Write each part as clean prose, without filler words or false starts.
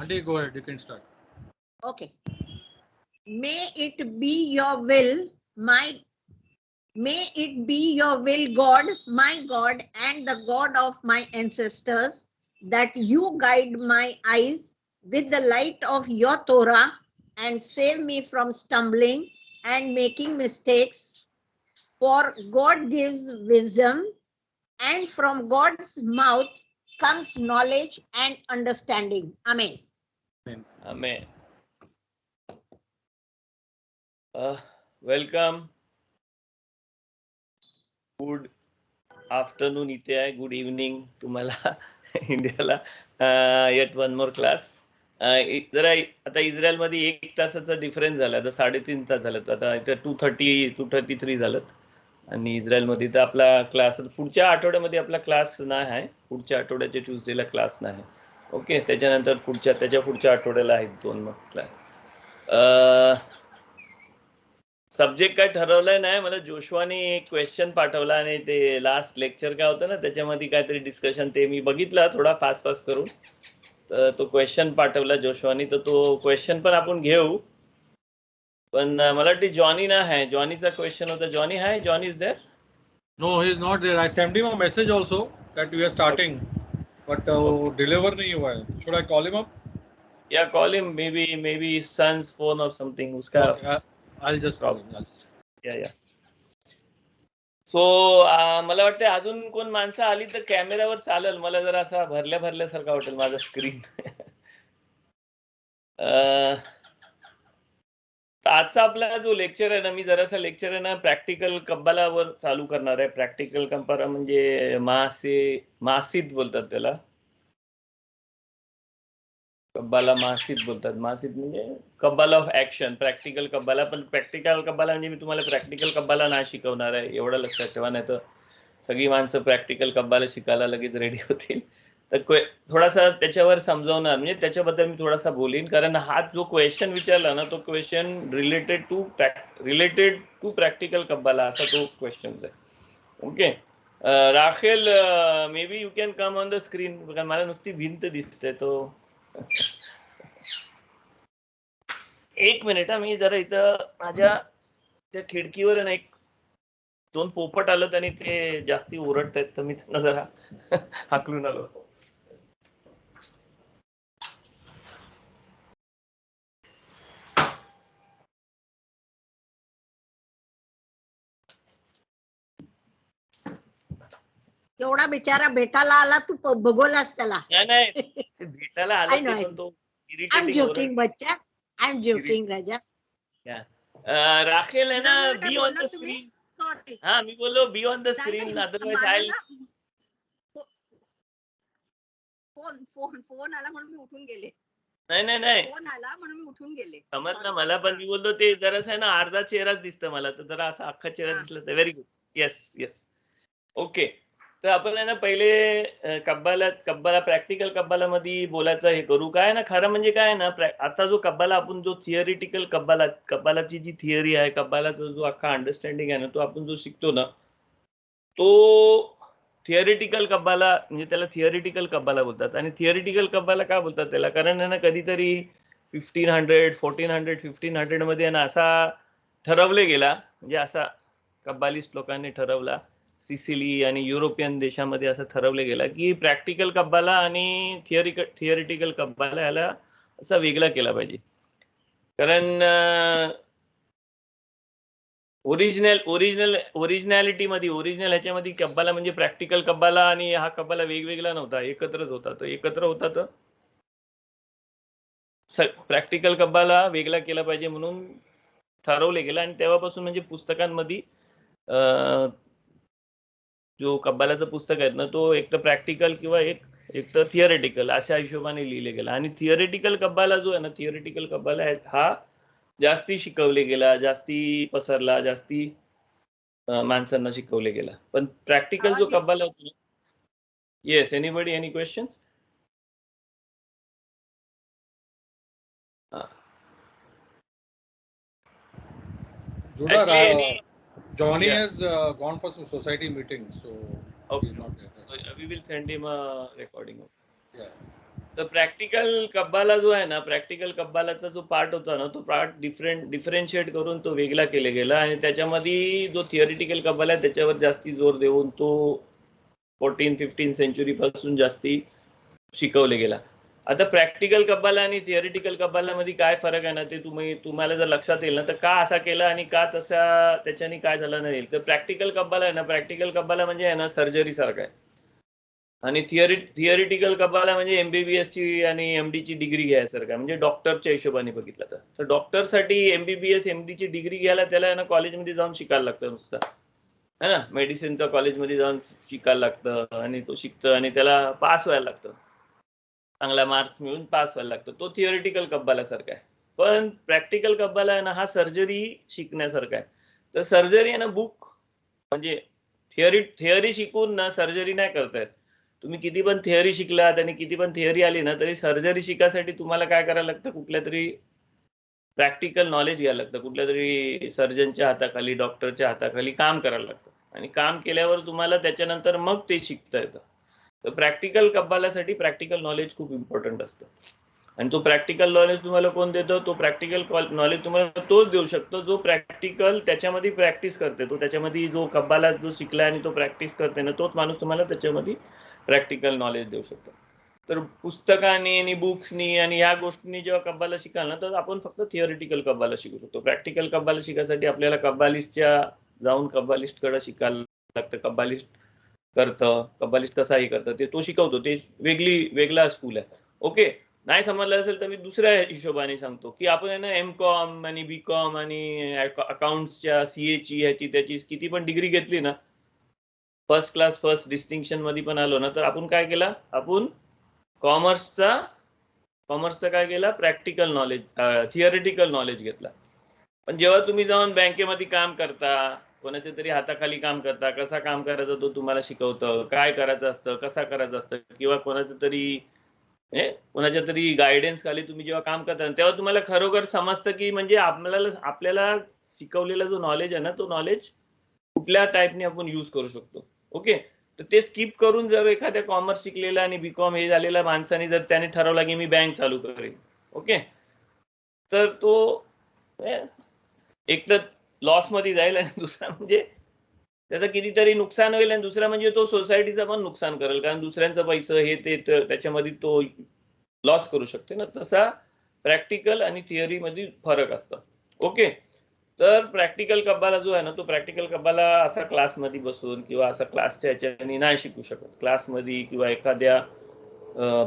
Auntie, go ahead. You can start. Okay. May it be your will, may it be your will, God, my God, and the God of my ancestors, that you guide my eyes with the light of your Torah and save me from stumbling and making mistakes. For God gives wisdom, and from God's mouth comes knowledge and understanding. Amen. Amen. Welcome. Good afternoon इथे आहे. Good evening तुम्हाला इंडियाला. Yet one more class. जरा आता इस्रायलमध्ये 1 तासाचा difference झाला. आता 3.5 तास झालं. आता इथे 2:33 झालं. आणि इस्रायलमध्ये तर आपला क्लास पुढच्या आठवड्यामध्ये आपला क्लास नाही आहे. पुढच्या आठवड्याच्या ट्यूसडेला क्लास नाही. ओके, त्याच्यानंतर त्याच्या पुढच्या आठवड्याला आहेत 2 मग क्लास. सब्जेक्ट काय ठरवलंय नाही. मला जोशवाने एक क्वेश्चन पाठवला आणि ते लास्ट लेक्चर काय होतं ना त्याच्यामध्ये काहीतरी डिस्कशन ते मी बघितला थोडा फास्ट करून. तर तो क्वेश्चन पाठवला जोशवानी. तर तो क्वेश्चन पण आपण घेऊ. पण मला वाटतं जॉनी ना आहे. जॉनीचा क्वेश्चन होता. जॉनी आहे? Johnny is there? No, he is not there. I sent him a message also that we are starting, but deliver नहीं हुआ है. Should I call him up? Yeah, call him. Maybe his son's phone or something. उसका Okay, I'll just call him. या so मला वाटतं अजून कोण माणसं आली तर कॅमेरावर चालेल. मला जरा असा भरल्यासारखा वाटेल माझा स्क्रीन. आजचा आपला जो लेक्चर आहे ना, मी जरासा लेक्चर आहे ना प्रॅक्टिकल कब्बालावर चालू करणार आहे. प्रॅक्टिकल कब्बाला म्हणजे मासिद बोलतात त्याला. कब्बाला मासिद बोलतात. मासिद म्हणजे कब्बाला ऑफ ऍक्शन. प्रॅक्टिकल कब्बाला. पण प्रॅक्टिकल कब्बाला म्हणजे मी तुम्हाला प्रॅक्टिकल कब्बाला नाही शिकवणार आहे, एवढं लक्षात ठेवा. नाही तर सगळी माणसं प्रॅक्टिकल कब्बाला शिकायला लगेच रेडी होतील. तर थोडासा त्याच्यावर समजावणार, म्हणजे त्याच्याबद्दल मी थोडासा बोलीन. कारण हा जो क्वेश्चन विचारला ना तो क्वेश्चन रिलेटेड टू प्रॅक्टिकल कब्बाला असा तो क्वेश्चन आहे. Okay Rachel, maybe you can come on the screen. मला नुसती भिंत दिसते. तो 1 मिनिट. मी जरा इथं माझ्या त्या खिडकीवर ना 2 पोपट आलं आणि ते जास्ती ओरडत आहेत, तर मी त्यांना जरा हाकलून आलो. एवढा बिचारा भेटायला आला, तू बघवलास त्याला. नाही भेटायला आला ते, पण तो I'm joking बच्चा. I'm joking राजा. राखेल आहे ना, बी ऑन द स्क्रीन. हा मी बोललो be on the screen, otherwise I phone आला म्हणून मी उठून गेले. नाही फोन आला म्हणून मी उठून गेले. समजलं मला. पण मी बोललो ते जरास आहे ना अर्धा चेहराच दिसतं मला, तर जरा असा अख्खा चेहरा दिसला तर व्हेरी गुड. Yes okay. तर आपण आहे ना पहिले कब्बाला प्रॅक्टिकल कब्बाला मध्ये बोलायचं हे करू. काय ना खरं म्हणजे काय ना, आता जो कब्बाला आपण जो थिअरिटिकल कब्बालाची जी थिअरी आहे, कब्बालाचा जो अख्खा अंडरस्टँडिंग आहे ना, तो आपण जो शिकतो ना, तो थिअरिटिकल कब्बाला म्हणजे त्याला थिअरिटिकल कब्बाला बोलतात. आणि थिअरिटिकल कब्बाला का बोलतात त्याला? कारण आहे ना कधीतरी 1500, 1400, 1500 मध्ये ना असा ठरवले गेला, म्हणजे असा कब्बालिस्ट लोकांनी ठरवला, सिसिली आणि युरोपियन देशामध्ये असं ठरवलं गेलं की प्रॅक्टिकल कब्बाला आणि थिअरिटिकल कब्बाला याला असा वेगळा केला पाहिजे. कारण ओरिजिनॅलिटी मध्ये ह्याच्यामध्ये कब्बाला म्हणजे प्रॅक्टिकल कब्बाला आणि हा कब्बाला वेगवेगळा नव्हता, एकत्रच होता. तो एकत्र होता तर प्रॅक्टिकल कब्बाला वेगळा केला पाहिजे म्हणून ठरवले गेलं. आणि तेव्हापासून म्हणजे पुस्तकांमध्ये जो कब्बालाचं पुस्तक आहेत ना, तो एक तर प्रॅक्टिकल किंवा एक तर थिअरिटिकल अशा हिशोबाने लिहिले गेला. आणि थिअरिटिकल कब्बाला जो आहे ना, थिअरिटिकल कब्बाला आहे हा जास्ती शिकवले गेला, जास्ती पसरला, जास्ती माणसांना शिकवले गेला. पण प्रॅक्टिकल जो कब्बाला होता. Yes, anybody, any questions? Johnny has gone for some society meeting, so okay. he's not there. So we will send him a recording. Yeah. तर प्रॅक्टिकल कब्बाला जो आहे ना, प्रॅक्टिकल कब्बालाचा जो पार्ट होता ना, तो पार्ट डिफरन्शिएट करून तो वेगळा केला गेला आणि त्याच्यामध्ये जो थिअरिटिकल कब्बाला आहे त्याच्यावर जास्ती जोर देऊन तो 14-15 सेंचुरी पासून जास्ती शिकवले गेला. आता प्रॅक्टिकल कब्बाला आणि थिअरिटिकल कब्बालामध्ये काय फरक आहे ना, ते तुम्हाला जर लक्षात येईल ना, तर का असा केला आणि का तसा त्याच्याने काय झालं नाही. तर प्रॅक्टिकल कब्बाला आहे ना, प्रॅक्टिकल कब्बाला म्हणजे आहे ना सर्जरी सारखं आहे आणि थिअरिटिकल कब्बाला म्हणजे MBBS ची आणि MD ची डिग्री घ्यायसारखं म्हणजे डॉक्टरच्या हिशोबाने बघितलं तर डॉक्टरसाठी MBBS MD ची डिग्री घ्यायला त्याला आहे ना कॉलेजमध्ये जाऊन शिकायला लागतं नुसतं, है ना. मेडिसिनच्या कॉलेजमध्ये जाऊन शिकायला लागतं आणि तो शिकतं आणि त्याला पास व्हायला लागतं, चांगला मार्क्स मिळून पास व्हायला लागतं. तो थिअरिटिकल कब्बालासारखा आहे. पण प्रॅक्टिकल कब्बाला आहे ना हा सर्जरी शिकण्यासारखा आहे. तर सर्जरी आहे ना बुक म्हणजे थिअरी शिकून ना सर्जरी नाही करता येत. तुम्ही किती पण थिअरी शिकलात आणि किती पण थिअरी आली ना तरी सर्जरी शिकायसाठी तुम्हाला काय करायला लागतं, कुठल्या तरी प्रॅक्टिकल नॉलेज घ्यायला लागतं, कुठल्या तरी सर्जनच्या हाताखाली डॉक्टरच्या हाताखाली काम करायला लागतं आणि काम केल्यावर तुम्हाला त्याच्यानंतर मग ते शिकता येतं. तर प्रॅक्टिकल कब्बालासाठी प्रॅक्टिकल नॉलेज खूप इम्पॉर्टंट असतं आणि तो प्रॅक्टिकल नॉलेज तुम्हाला कोण देतो, तो प्रॅक्टिकल नॉलेज तुम्हाला तोच देऊ शकतो जो प्रॅक्टिकल त्याच्यामध्ये प्रॅक्टिस करते. तो त्याच्यामध्ये जो कब्बाला जो शिकला आणि तो प्रॅक्टिस करते ना तोच माणूस तुम्हाला त्याच्यामध्ये प्रॅक्टिकल नॉलेज देऊ शकतो. तर पुस्तकांनी आणि बुक्सनी आणि ह्या गोष्टींनी जेव्हा कब्बाला शिकाल ना तर आपण फक्त थिअरिटिकल कब्बाला शिकू शकतो. प्रॅक्टिकल कब्बाला शिकायसाठी आपल्याला कब्बालिस्टच्या जाऊन कब्बालिस्टकडे शिकायला लागतं. कब्बालिस्ट करतं, कब्बालिस्ट कसाही करतं ते तो शिकवतो, ते वेगळा स्कूल आहे. ओके, नाही समजलं असेल तर मी दुसऱ्या हिशोबाने सांगतो की आपण आहे ना MCOM आणि BCOM आणि अकाउंट्सच्या CA ची ह्याची त्याची किती पण डिग्री घेतली ना, फर्स्ट क्लास फर्स्ट डिस्टिंक्शन मध्ये पण आलो ना, तर आपण काय केलं, आपण कॉमर्सचा काय केला, प्रॅक्टिकल नॉलेज थिअरिटिकल नॉलेज घेतला. पण जेव्हा तुम्ही जाऊन बँकेमध्ये काम करता, कोणाच्या तरी हाताखाली काम करता, कसा काम करायचं तो तुम्हाला शिकवतं, काय करायचं असतं, कसा करायचं असतं किंवा कोणाच्या तरी गायडन्स खाली तुम्ही जेव्हा काम करता तेव्हा तुम्हाला खरोखर समजतं की म्हणजे आपल्याला शिकवलेला जो नॉलेज आहे ना तो नॉलेज कुठल्या टाईपने आपण यूज करू शकतो. ओके, तर ते स्किप करून जर एखाद्या कॉमर्स शिकलेला आणि BCOM हे झालेल्या माणसाने जर त्याने ठरवला की मी बँक चालू करेन, ओके, तर तो एक तर लॉस मध्ये जाईल आणि दुसरा म्हणजे त्याचं कितीतरी नुकसान होईल आणि दुसरा म्हणजे तो सोसायटीचं पण नुकसान करेल, कारण दुसऱ्यांचं पैसे हे ते त्याच्यामध्ये तो लॉस करू शकते ना. तसा प्रॅक्टिकल आणि थिअरी मध्ये फरक असतो. ओके, तर प्रॅक्टिकल कब्बाला जो आहे ना तो प्रॅक्टिकल कब्बाला असा क्लासमध्ये बसून किंवा असा क्लासच्या ह्याच्याने नाही शिकू शकत. क्लासमध्ये किंवा एखाद्या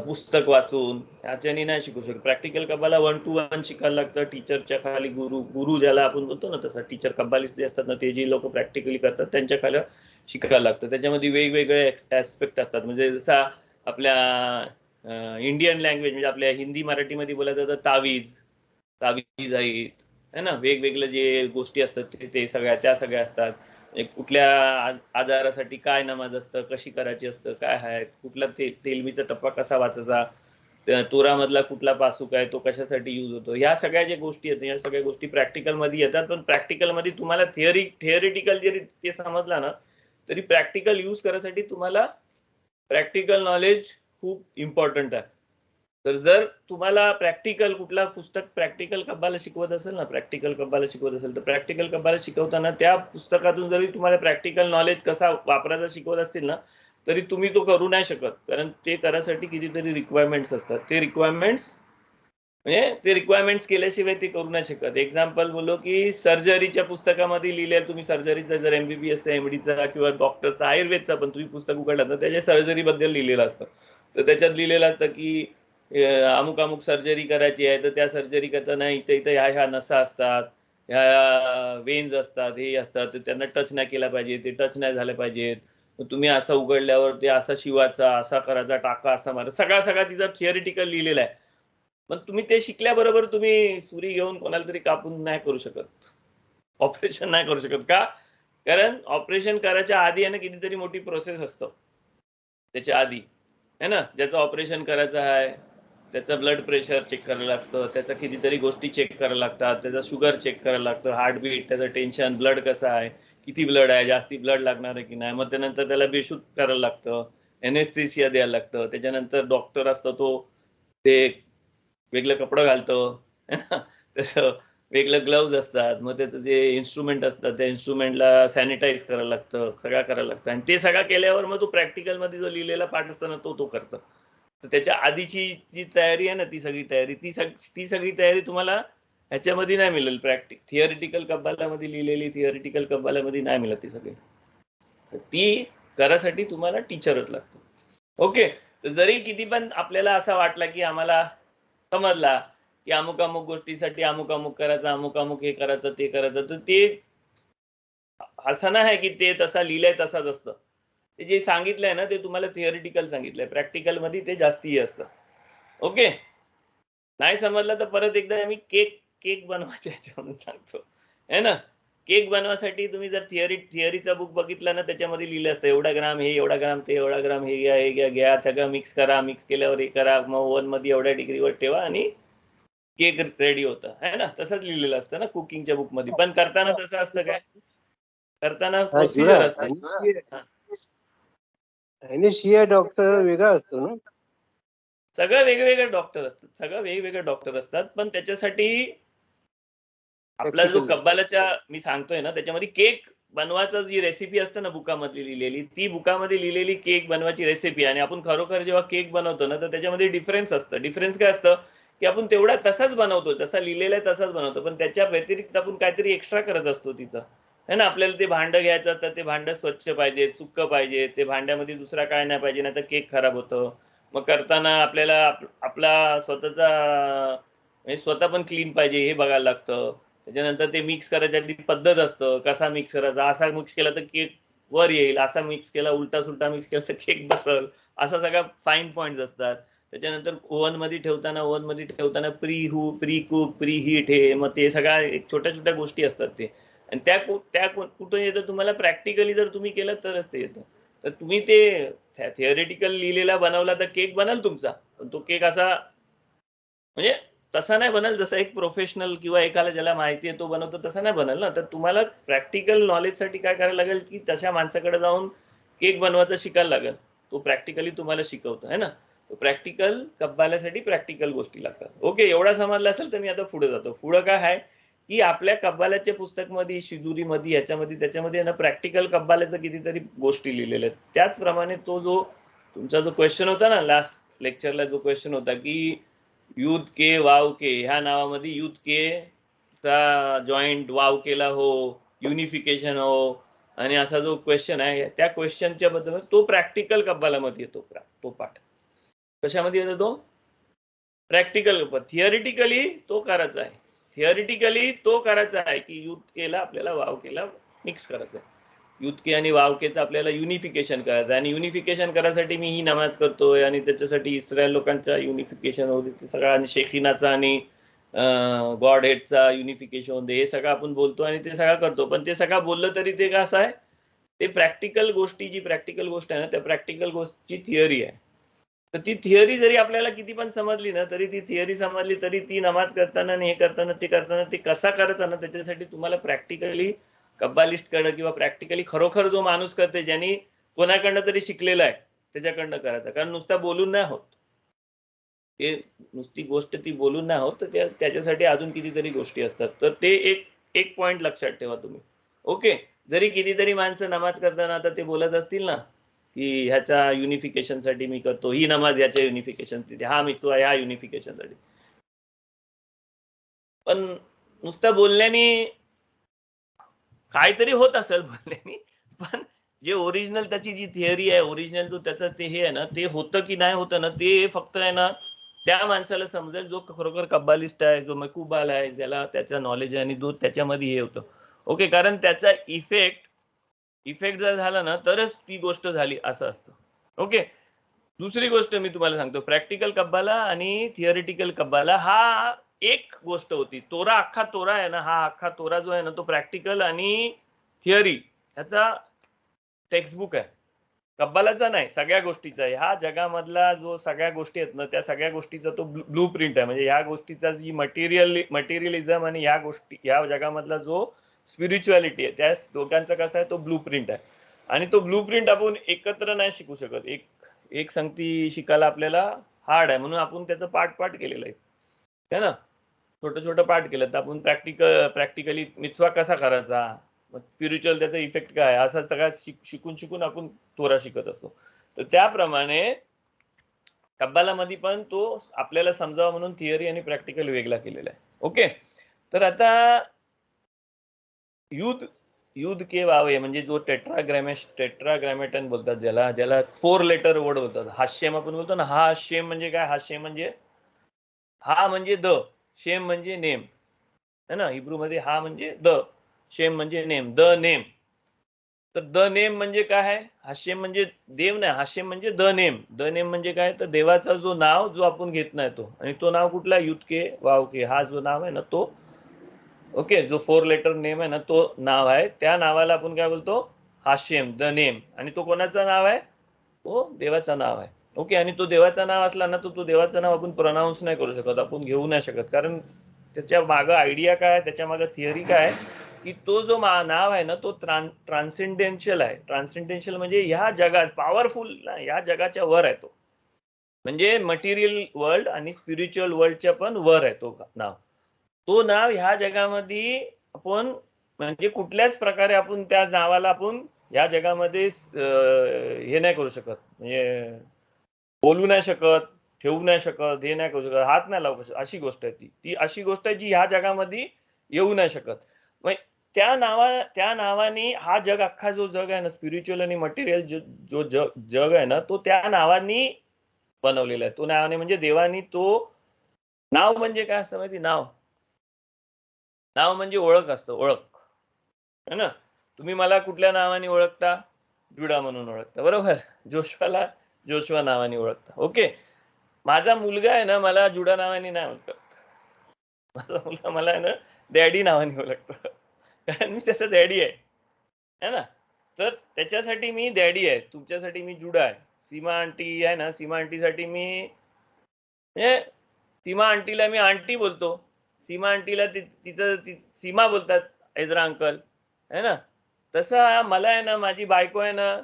पुस्तक वाचून ह्याच्याने नाही शिकू शकत. प्रॅक्टिकल कब्बाला 1 to 1 शिकायला लागतं. टीचरच्या खाली गुरु ज्याला आपण बोलतो ना तसा टीचर कब्बालिस्ट जे असतात ना ते जे लोक प्रॅक्टिकली करतात त्यांच्या खाली शिकायला लागतं. त्याच्यामध्ये वेगवेगळे ऍस्पेक्ट असतात. म्हणजे जसा आपल्या इंडियन लँग्वेज म्हणजे आपल्या हिंदी मराठीमध्ये बोलायचं तर तावीज आहेत, है ना. वेगवेगळे जे गोष्टी असतात ते सगळ्या असतात. कुठल्या आजारासाठी काय नमाज असतं, कशी करायची असतं, काय आहे, कुठला तेलमीचा टप्पा कसा वाचायचा, तुरामधला कुठला पासूक आहे तो कशासाठी यूज होतो, ह्या सगळ्या ज्या गोष्टी आहेत या सगळ्या गोष्टी प्रॅक्टिकल मध्ये येतात. पण प्रॅक्टिकल मध्ये तुम्हाला थिअरिटिकल जरी ते समजला ना तरी प्रॅक्टिकल यूज करायसाठी तुम्हाला प्रॅक्टिकल नॉलेज खूप इम्पॉर्टंट आहे. तर जर तुम्हाला प्रॅक्टिकल कुठला पुस्तक प्रॅक्टिकल कब्बाला शिकवत असेल ना, प्रॅक्टिकल कब्बाला शिकवत असेल तर प्रॅक्टिकल कब्बाला शिकवताना त्या पुस्तकातून जरी तुम्हाला प्रॅक्टिकल नॉलेज कसा वापरायचा शिकवत असतील ना तरी तुम्ही तो करू नाही शकत, कारण ते करायसाठी कितीतरी रिक्वायरमेंट्स असतात. ते रिक्वायरमेंट्स केल्याशिवाय ते करू नाही शकत. एक्झाम्पल बोललो की सर्जरीच्या पुस्तकामध्ये लिहिले, तुम्ही सर्जरीचा जर MBBS MDचा किंवा डॉक्टरचा आयुर्वेदचा पण तुम्ही पुस्तक उघडलं तर त्याच्या सर्जरी बद्दल लिहिलेलं असतं. तर त्याच्यात लिहिलेलं असतं की अमुक अमुक सर्जरी करायची आहे तर त्या सर्जरी करताना इथं इथं ह्या नसा असतात, ह्या वेन्स असतात, हे असतात, तर त्यांना टच नाही केला पाहिजे, ते टच नाही झाले पाहिजेत. तुम्ही असं उघडल्यावर ते असा शिवाचा, असा करायचा, टाका असा मारा, सगळा तिचा थिअरिटिकल लिहिलेला आहे. पण तुम्ही ते शिकल्याबरोबर तुम्ही सुरी घेऊन कोणाला तरी कापून नाही करू शकत, ऑपरेशन नाही करू शकत. का? कारण ऑपरेशन करायच्या आधी आहे ना कितीतरी मोठी प्रोसेस असतो त्याच्या आधी, है ना. ज्याचं ऑपरेशन करायचं आहे त्याचं ब्लड प्रेशर चेक करायला लागतं, त्याचा कितीतरी गोष्टी चेक करायला लागतात, त्याचा शुगर चेक करायला लागतं, हार्टबीट, त्याचं टेन्शन, ब्लड कसं आहे, किती ब्लड आहे, जास्ती ब्लड लागणार आहे की नाही. मग त्यानंतर त्याला बेशुद्ध करायला लागतं, एनेस्थेशिया द्यायला लागतं. त्याच्यानंतर डॉक्टर असतो तो ते वेगळं कपडं घालतो है ना, तसं वेगळं ग्लव्ज असतात, मग त्याचं जे इन्स्ट्रुमेंट असतात त्या इन्स्ट्रुमेंटला सॅनिटाईज करायला लागतं, सगळं करायला लागतं, आणि ते सगळं केल्यावर मग तो प्रॅक्टिकल मध्ये जो लिहिलेला पाठ असतो ना तो करतो. तर त्याच्या आधीची जी तयारी आहे ना, ती सगळी तयारी ती सगळी तयारी तुम्हाला ह्याच्यामध्ये नाही मिळेल. थिअरिटिकल कब्बालामध्ये लिहिलेली थिअरिटिकल कब्बालामध्ये नाही मिळत ती सगळी. ती करासाठी तुम्हाला टीचरच लागतो. ओके, तर जरी किती पण आपल्याला असा वाटला की आम्हाला समजला की अमुक अमुक गोष्टीसाठी अमुक अमुक करायचं, अमुक अमुक हे करायचं ते करायचं, तर ते असं नाही की ते तसा लिहिलंय तसाच असतं. ते जे सांगितलंय ना ते तुम्हाला थिअरिटिकल सांगितलंय, प्रॅक्टिकल मध्ये ते जास्ती असतं. ओके, नाही समजलं तर परत एकदा मी केक बनवायच्या ह्याच्यावरून सांगतो है ना. केक बनवासाठी तुम्ही जर थिअरीचा बुक बघितला ना, त्याच्यामध्ये लिहिलं असतं एवढा ग्राम हे, एवढा ग्राम ते, एवढा ग्राम हे घ्या सगळं मिक्स करा, मिक्स केल्यावर हे करा, मग ओव्हन मध्ये एवढ्या डिग्रीवर ठेवा आणि केक रेडी होतं है ना. तसंच लिहिलेलं असतं ना कुकिंगच्या बुक मध्ये. पण करताना तसं असतं काय, करताना प्रोसिजर असते. शिया डॉक्टर वेगळा असतो ना. सगळं वेगवेगळे डॉक्टर असतात, पण त्याच्यासाठी आपला जो कब्बालाच्या मी सांगतोय ना त्याच्यामध्ये केक बनवायचा जी रेसिपी असते ना बुकामध्ये लिहिलेली, ती बुकामध्ये लिहिलेली केक बनवायची रेसिपी, आणि आपण खरोखर जेव्हा केक बनवतो ना तर त्याच्यामध्ये डिफरन्स असतं. डिफरन्स काय असतं की आपण तेवढा तसाच बनवतो, जसा लिहिलेला आहे तसाच बनवतो, पण त्याच्या व्यतिरिक्त आपण काहीतरी एक्स्ट्रा करत असतो तिथं है ना. आपल्याला ते भांडं घ्यायचं असतं, ते भांडं स्वच्छ पाहिजे, सुक्क पाहिजे, ते भांड्यामध्ये दुसरा काय नाही पाहिजे, नाही तर केक खराब होतं. मग करताना आपल्याला आपला स्वतःचा म्हणजे स्वतः पण क्लीन पाहिजे हे बघायला लागतं. त्याच्यानंतर ते मिक्स करायची पद्धत असतं, कसा मिक्स करायचा, असा मिक्स केला तर केक वर येईल, असा मिक्स केला उलटा सुलटा मिक्स केला तर केक बसल, असा सगळा फाईन पॉइंट्स असतात. त्याच्यानंतर ओव्हन मध्ये ठेवताना प्री कुक प्री हीट हे, मग ते सगळ्या छोट्या छोट्या गोष्टी असतात ते, आणि त्या कुठून येतं तुम्हाला प्रॅक्टिकली जर तुम्ही केलं तरच ते येतं. तर तुम्ही ते थिअरिटिकल लिहिलेला बनवला तर केक बनल तुमचा, पण तो केक असा म्हणजे तसा नाही बनल जसं एक प्रोफेशनल किंवा एकाला ज्याला माहिती आहे तो बनवतो तसा नाही बनल ना. तर तुम्हाला प्रॅक्टिकल नॉलेजसाठी काय करायला लागेल की तशा माणसाकडे जाऊन केक बनवायचं शिकायला लागेल. तो प्रॅक्टिकली तुम्हाला शिकवतो है ना. प्रॅक्टिकल कब्बाल्यासाठी प्रॅक्टिकल गोष्टी लागतात. ओके, एवढा समजला असेल तर मी आता पुढे जातो. पुढे काय आहे की आपल्या कब्बाल्याच्या पुस्तकमध्ये, शिदुरीमध्ये, याच्यामध्ये त्याच्यामध्ये ना प्रॅक्टिकल कब्बाल्याचं कितीतरी गोष्टी लिहिलेल्या आहेत. त्याचप्रमाणे तो जो तुमचा जो क्वेश्चन होता ना लास्ट लेक्चरला, जो क्वेश्चन होता की युद्ध के वाव के, ह्या नावामध्ये युद्ध के चा जॉईंट वाव केला हो, युनिफिकेशन हो, आणि असा जो क्वेश्चन आहे त्या क्वेश्चनच्या बद्दल तो प्रॅक्टिकल कब्बालामध्ये येतो. तो पाठ कशामध्ये येतो तो प्रॅक्टिकल. थिअरिटिकली तो करायचा आहे, की युद्ध केला आपल्याला वाव केला मिक्स करायचा आहे. युद्ध के आणि वावकेचं आपल्याला युनिफिकेशन करायचं, आणि युनिफिकेशन करायसाठी मी ही नमाज करतोय, आणि त्याच्यासाठी इस्रायल लोकांचा युनिफिकेशन होते ते सगळं, आणि शेखिनाचा आणि गॉड हेडचा युनिफिकेशन होते, हे सगळं आपण बोलतो आणि ते सगळं करतो. पण ते सगळं बोललं तरी ते कसं आहे, ते प्रॅक्टिकल गोष्टी, जी प्रॅक्टिकल गोष्ट आहे ना त्या प्रॅक्टिकल गोष्टची थिअरी आहे. तर ती थिअरी जरी आपल्याला किती पण समजली ना, तरी ती थिअरी समजली तरी ती नमाज करताना आणि हे करताना ते कसा करायचा ना, त्याच्यासाठी तुम्हाला प्रॅक्टिकली कब्बालिस्ट कडे किंवा प्रॅक्टिकली खरोखर जो माणूस करते, ज्यांनी कोणाकडनं तरी शिकलेला आहे त्याच्याकडनं करायचा. कारण नुसता बोलून नाही होत, ते नुसती गोष्ट ती बोलून नाही होत, तर त्याच्यासाठी अजून कितीतरी गोष्टी असतात. तर ते एक पॉइंट लक्षात ठेवा तुम्ही. ओके, जरी कितीतरी माणसं नमाज करताना आता ते बोलत असतील ना की ह्याच्या युनिफिकेशन साठी मी करतो, ही नमाज ह्याच्या युनिफिकेशन साठी, हा मिक्सवा ह्या युनिफिकेशन साठी, पण नुसतं बोलल्याने काहीतरी होत असेल बोलल्याने, पण जे ओरिजिनल त्याची जी थिअरी आहे, ओरिजिनल जो त्याचं ते हे आहे ना, ते होतं की नाही होतं ना, ते फक्त आहे ना त्या माणसाला समजेल जो खरोखर कब्बालिस्ट आहे, जो मकुबाल आहे, ज्याला त्याचं नॉलेज आहे आणि जो त्याच्यामध्ये हे होतं. ओके, कारण त्याचा इफेक्ट जर झाला ना तरच ती गोष्ट झाली असं असतं. ओके, दुसरी गोष्ट मी तुम्हाला सांगतो, प्रॅक्टिकल कब्बाला आणि थिअरिटिकल कब्बाला हा एक गोष्ट होती. अख्खा तोरा आहे ना, हा अख्खा तोरा जो आहे ना तो प्रॅक्टिकल आणि थिअरी ह्याचा टेक्स्टबुक आहे, कब्बालाचा नाही, सगळ्या गोष्टीचा आहे. ह्या जगामधला जो सगळ्या गोष्टी आहेत ना त्या सगळ्या गोष्टीचा तो ब्लू प्रिंट आहे. म्हणजे ह्या गोष्टीचा जी मटेरियलिझम आणि ह्या गोष्टी, ह्या जगामधला जो स्पिरिच्युअलिटी आहे, त्या दोघांचा कसा आहे तो ब्लू प्रिंट आहे. आणि तो ब्लू प्रिंट आपण एकत्र नाही शिकू शकत. एक संगती शिकायला आपल्याला हार्ड आहे, म्हणून आपण त्याचं पाठ केलेलं आहे ना, छोटं पाठ केलं. तर आपण प्रॅक्टिकली मिtzवा कसा करायचा, मग स्पिरिच्युअल त्याचा इफेक्ट काय, असा सगळा शिकून आपण तोरा शिकत असतो. तर त्याप्रमाणे कब्बालामध्ये पण तो आपल्याला समजावा म्हणून थिअरी आणि प्रॅक्टिकल वेगळा केलेला आहे. ओके, तर आता युद्ध के वावे म्हणजे जो टेट्राग्रॅमेटन बोलतात, ज्याला 4 लेटर वर्ड बोलतात. हास्यम आपण बोलतो ना, हा शेम म्हणजे काय, हास्यम म्हणजे हा म्हणजे द, शेम म्हणजे नेम है ना, हिब्रू मध्ये हा म्हणजे द, शेम म्हणजे नेम, द नेम. तर द नेम म्हणजे काय आहे, हास्यम म्हणजे देव नाही, हास्यम म्हणजे द नेम. द नेम म्हणजे काय, तर देवाचा जो नाव जो आपण घेत नाही तो, आणि तो नाव कुठला, युद्ध के वाव के, हा जो नाव आहे ना तो, ओके, जो 4 लेटर नेम आहे ना तो नाव आहे, त्या नावाला आपण काय बोलतो, हास्यम, द नेम. आणि तो कोणाचं नाव आहे, तो देवाचं नाव आहे. ओके, आणि तो देवाचं नाव असला ना, तो देवाचं नाव आपण प्रोनाऊन्स नाही करू शकत, आपण घेऊ नाही शकत. कारण त्याच्या मागं आयडिया काय, त्याच्या मागं थिअरी काय, की तो जो नाव आहे ना तो ट्रान्सेंडेन्शियल आहे. ट्रान्सेंडेन्शियल म्हणजे ह्या जगात पॉवरफुल, ह्या जगाच्या वर आहे तो, म्हणजे मटेरियल वर्ल्ड आणि स्पिरिच्युअल वर्ल्डच्या पण वर आहे तो नाव. तो नाव ह्या जगामध्ये आपण म्हणजे कुठल्याच प्रकारे आपण त्या नावाला आपण या जगामध्ये हे नाही करू शकत, म्हणजे बोलू नाही शकत, ठेवू नाही शकत, हे नाही करू शकत, हात नाही लावू शकत. अशी गोष्ट आहे ती अशी गोष्ट आहे जी ह्या जगामध्ये येऊ नाही शकत. मग त्या नावाने हा जग, अख्खा जो जग आहे ना, स्पिरिच्युअल आणि मटेरियल जो जग आहे ना, तो त्या नावाने बनवलेला आहे. तो नावाने म्हणजे देवानी, तो नाव म्हणजे काय असतं माहिती, नाव म्हणजे ओळख असतं, ओळख है ना. तुम्ही मला कुठल्या नावाने ओळखता, जुडा म्हणून ओळखता, बरोबर. जोशवाला जोशवा नावाने ओळखता. ओके, माझा मुलगा आहे ना, मला जुडा नावाने नाही ओळखत. माझा मुलगा मला आहे ना डॅडी नावाने ओळखतो, कारण मी त्याचा डॅडी आहे ना. तर त्याच्यासाठी मी डॅडी आहे, तुमच्यासाठी मी जुडा आहे. सीमा आंटी आहे ना, सीमा आंटीसाठी मी सीमा आंटीला मी आंटी बोलतो, सीमा आंटीला तिचं सीमा बोलतात एजरा अंकल है ना. तसा मला आहे ना, माझी बायको आहे ना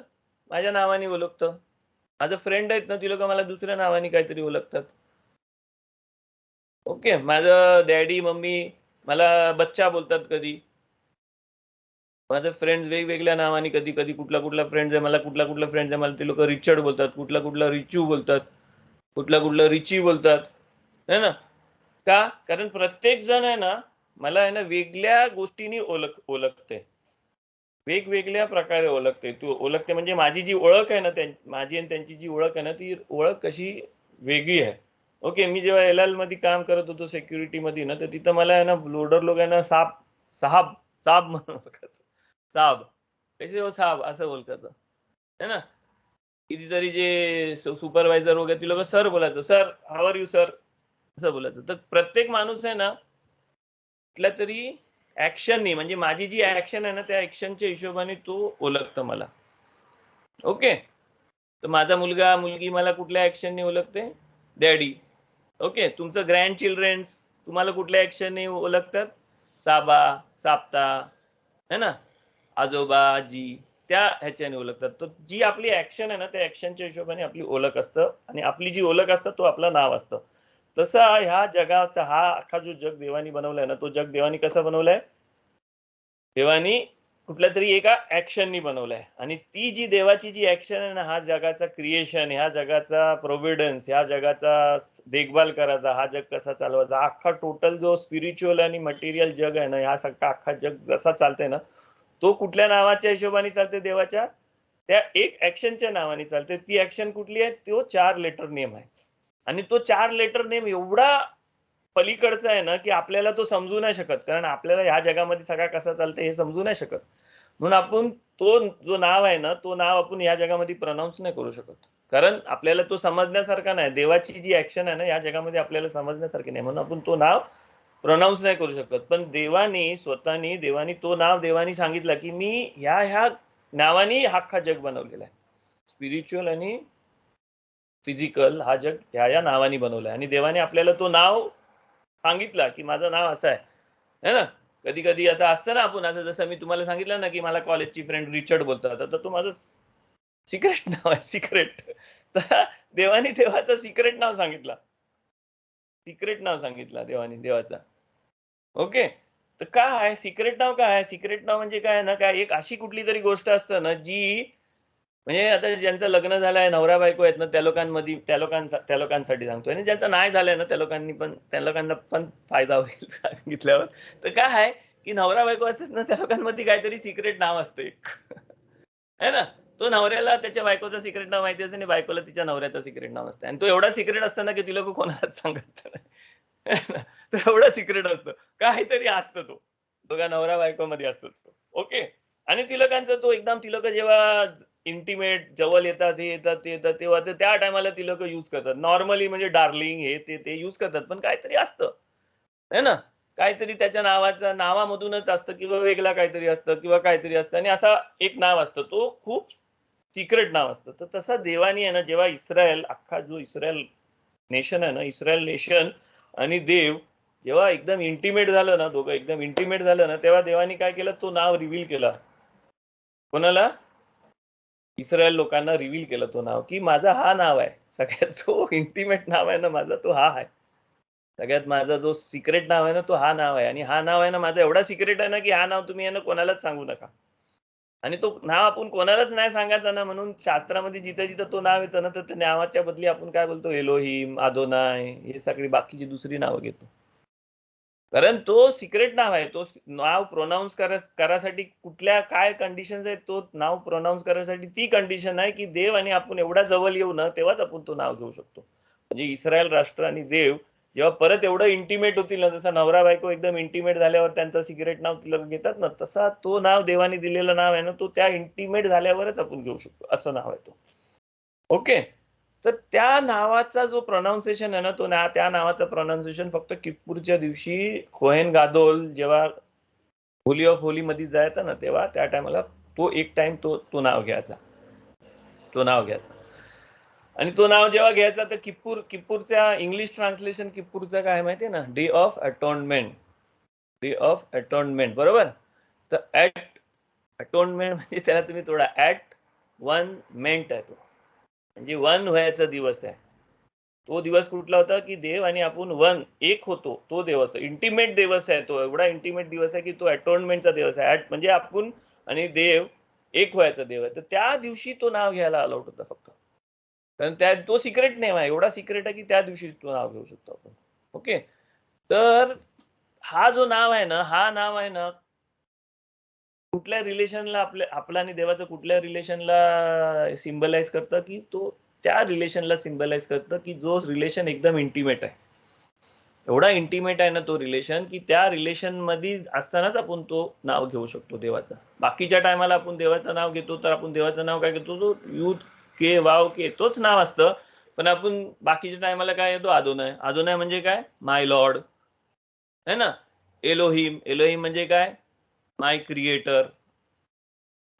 माझ्या नावाने ओळखतं, माझं फ्रेंड आहेत ना ती लोक मला दुसऱ्या नावाने काहीतरी ओळखतात. ओके, माझं डॅडी मम्मी मला बच्चा बोलतात, कधी माझे फ्रेंड्स वेगवेगळ्या नावाने, कधी कधी कुठला फ्रेंड्स आहे मला, कुठला फ्रेंड्स आहे मला ते लोक रिचर्ड बोलतात, कुठला रिचू बोलतात, कुठला रिची बोलतात है ना. का, कारण प्रत्येक जण आहे ना मला आहे ना वेगळ्या गोष्टींनी ओळखते, वेगवेगळ्या प्रकारे ओळखते. तू ओळखते म्हणजे माझी जी ओळख आहे ना, माझी आणि त्यांची जी ओळख आहे ना, ती ओळख कशी वेगळी आहे. ओके, मी जेव्हा एल मध्ये काम करत होतो सिक्युरिटी मध्ये ना, तर तिथं मला आहे ना लोडर लोक आहे ना साब म्हणून ओळखायचं, साब कसे हो साब असं ओळखायचं है ना. कितीतरी जे सुपरवायझर वगैरे ती लोक सर बोलायचं, sir how are you sir असं बोलायचं. तर प्रत्येक माणूस आहे ना कुठल्या तरी ऍक्शननी, म्हणजे माझी जी ऍक्शन आहे ना त्या ऍक्शनच्या हिशोबाने तो ओळखतं मला. ओके, तर माझा मुलगा मुलगी मला कुठल्या ऍक्शनने ओळखते, डॅडी. ओके, तुमचं ग्रँड चिल्ड्रन्स तुम्हाला कुठल्या ऍक्शनने ओळखतात, साबा साप्ता है ना, आजोबा आजी, त्या ह्याच्याने ओळखतात. तर जी आपली ऍक्शन आहे ना त्या ऍक्शनच्या हिशोबाने आपली ओळख असतं, आणि आपली जी ओळख असतं तो आपलं नाव असतं. तसं ह्या जगाचा हा अख्खा जो जग देवानी बनवलाय ना, तो जग देवानी कसा बनवलाय, देवानी कुठल्या तरी एका ऍक्शननी बनवलाय. आणि ती जी देवाची जी ऍक्शन आहे ना, हा जगाचा क्रिएशन, ह्या जगाचा प्रोव्हिडन्स, ह्या जगाचा देखभाल करायचा, हा जग कसा चालवायचा, अख्खा टोटल जो स्पिरिच्युअल आणि मटेरियल जग आहे ना, ह्या सगळा अख्खा जग जसा चालतंय ना, तो कुठल्या नावाच्या हिशोबाने चालते, देवाच्या त्या एक ऍक्शनच्या नावाने चालते. ती ऍक्शन कुठली आहे, तो 4 लेटर नेम आहे. आणि तो 4 लेटर नेम एवढा पलीकडचा आहे ना की आपल्याला तो समजू नाही शकत, कारण आपल्याला ह्या जगामध्ये सगळा कसा चालतं हे समजू नाही शकत. म्हणून आपण तो जो नाव आहे ना, तो नाव आपण या जगामध्ये प्रोनाऊन्स नाही करू शकत, कारण आपल्याला तो समजण्यासारखा नाही. देवाची जी ऍक्शन आहे ना या जगामध्ये आपल्याला समजण्यासारखी नाही, म्हणून आपण तो नाव प्रोनाऊन्स नाही करू शकत. पण देवानी तो नाव देवानी सांगितलं की मी ह्या नावाने अख्खा जग बनवलेला आहे, स्पिरिच्युअल आणि फिजिकल हा जग ह्या नावाने बनवलाय. आणि देवाने आपल्याला तो नाव सांगितला की माझं नाव असं आहे है ना. कधी कधी आता असतं ना, आपण आता जसं मी तुम्हाला सांगितलं ना की मला कॉलेजची फ्रेंड रिचर्ड बोलतात, आता तो माझं सिक्रेट नाव आहे, सिक्रेट. तर देवाने देवाचं सिक्रेट नाव सांगितलं. सिक्रेट नाव सांगितलं देवाने देवाचा. ओके. तर काय आहे सिक्रेट नाव? काय आहे सिक्रेट नाव? म्हणजे काय ना, काय एक अशी कुठली तरी गोष्ट असतं ना, जी म्हणजे आता ज्यांचं लग्न झालंय, नवरा बायको आहेत ना, त्या लोकांसाठी सांगतोय. आणि ज्यांचं नाही झालंय ना, त्या लोकांना पण फायदा होईल सांगितल्यावर. तर काय आहे की नवरा बायको असतेच ना, त्या लोकांमध्ये काहीतरी सिक्रेट नाव असतं एक. है ना? तो नवऱ्याला त्याच्या बायकोचं सिक्रेट नाव माहिती असते आणि बायकोला तिच्या नवऱ्याचं सिक्रेट नाव असतं. आणि तो एवढा सिक्रेट असतं ना, की ती लोकं कोणालाच सांगत नाही. है ना? तो एवढा सिक्रेट असतं. काहीतरी असतं तो. दोघा नवरा बायकोमध्ये असतो तो. ओके. आणि ती लोकांचा तो एकदम ती लोकं जेव्हा इंटिमेट जवळ येतात, हे येतात, ते येतात, तेव्हा ते त्या टायमाला ती लोकं यूज करतात. नॉर्मली म्हणजे डार्लिंग हे ते यूज करतात. पण काहीतरी असतं. है ना? काहीतरी त्याच्या नावामधूनच असतं किंवा वेगळा काहीतरी असतं किंवा काहीतरी असतं आणि असा एक नाव असतं. तो खूप सिक्रेट नाव असतं. तर तसा देवानी आहे ना, जेव्हा इस्रायल अख्खा जो इस्रायल नेशन आहे ना, इस्रायल नेशन आणि देव जेव्हा एकदम इंटिमेट झालं ना, दोघं एकदम इंटिमेट झालं ना, तेव्हा देवानी काय केलं? तो नाव रिव्हील केला. कोणाला? इस्रायल लोकांना रिव्हील केलं तो नाव, की माझा हा नाव आहे. सगळ्यात जो इंटिमेट नाव आहे ना माझा, तो हा आहे. सगळ्यात माझा जो सिक्रेट नाव आहे ना, तो हा नाव आहे. आणि हा नाव आहे ना माझा एवढा सिक्रेट आहे ना, की हा नाव तुम्ही आहे ना कोणालाच सांगू नका. आणि तो नाव आपण कोणालाच नाही सांगायचा ना, म्हणून शास्त्रामध्ये जिथं-जिथं तो नाव येतं ना, तर त्या नावाच्या बदली आपण काय बोलतो? एलोहिम, अदोनाय, हे सगळी बाकीची दुसरी नावं घेतो. कारण तो सिक्रेट नाव आहे. तो नाव प्रोनाउन्स करायसाठी कुठल्या काय कंडिशन्स आहेत, तो नाव प्रोनाउन्स करायसाठी ती कंडिशन आहे, की देव आणि आपण एवढ्या जवळ येऊ ना, तेव्हाच आपण तो नाव घेऊ शकतो. म्हणजे इस्रायल राष्ट्र आणि देव जेव्हा परत एवढं इंटिमेट होतील ना, जसं नवरा बायको एकदम इंटिमेट झाल्यावर त्यांचं सिक्रेट नाव तिला घेतात ना, तसा तो नाव देवाने दिलेलं नाव आहे ना, तो त्या इंटिमेट झाल्यावरच आपण घेऊ शकतो. असं नाव आहे तो. ओके. तर त्या नावाचा जो प्रोनाउन्सिएशन आहे ना, त्या नावाचं प्रोनाउन्सिएशन फक्त किप्पूरच्या दिवशी कोहेन गादोल जेव्हा होली ऑफ होली मध्ये जायचा ना, तेव्हा त्या टायमाला तो एक टाइम तो नाव घ्यायचा. तो नाव घ्यायचा. आणि तो नाव जेव्हा घ्यायचा तर किप्पूरच्या इंग्लिश ट्रान्सलेशन किप्पूरचं काय माहितीये ना? Day of atonement. Day of atonement. बरोबर? तर अटोनमेंट म्हणजे त्याला तुम्ही थोडा ऍट वन मेंट आहे तो. म्हणजे वन व्हायचा दिवस आहे. तो दिवस कुठला होता? की देव आणि आपण एक होतो. तो देवाचा इंटिमेट दिवस आहे तो. एवढा इंटिमेट दिवस आहे की तो अटोनमेंटचा दिवस आहे. म्हणजे आपण आणि देव एक व्हायचा देव आहे. तर त्या दिवशी तो नाव घ्यायला अलाउड होता फक्त. कारण तो सिक्रेट नेम आहे. एवढा सिक्रेट आहे की त्या दिवशी तो नाव घेऊ शकतो आपण. ओके. तर हा जो नाव आहे ना, हा नाव आहे ना, कुठल्या रिलेशनला आपला आणि देवाचं कुठल्या रिलेशनला सिम्बलाइज करतं? की तो त्या रिलेशनला सिम्बलाइज करतं की जो रिलेशन एकदम इंटिमेट आहे. एवढा इंटिमेट आहे ना तो रिलेशन, की त्या रिलेशन मध्ये असतानाच आपण तो नाव घेऊ शकतो देवाचा. बाकीच्या टायमाला आपण देवाचं नाव घेतो तर आपण देवाचं नाव काय घेतो? तो युथ के वाव के तोच नाव असतं. पण आपण बाकीच्या टायमाला काय येतो? अदोनाय. अदोनाय म्हणजे काय? माय लॉर्ड. है ना? एलोहिम म्हणजे काय? माय क्रिएटर.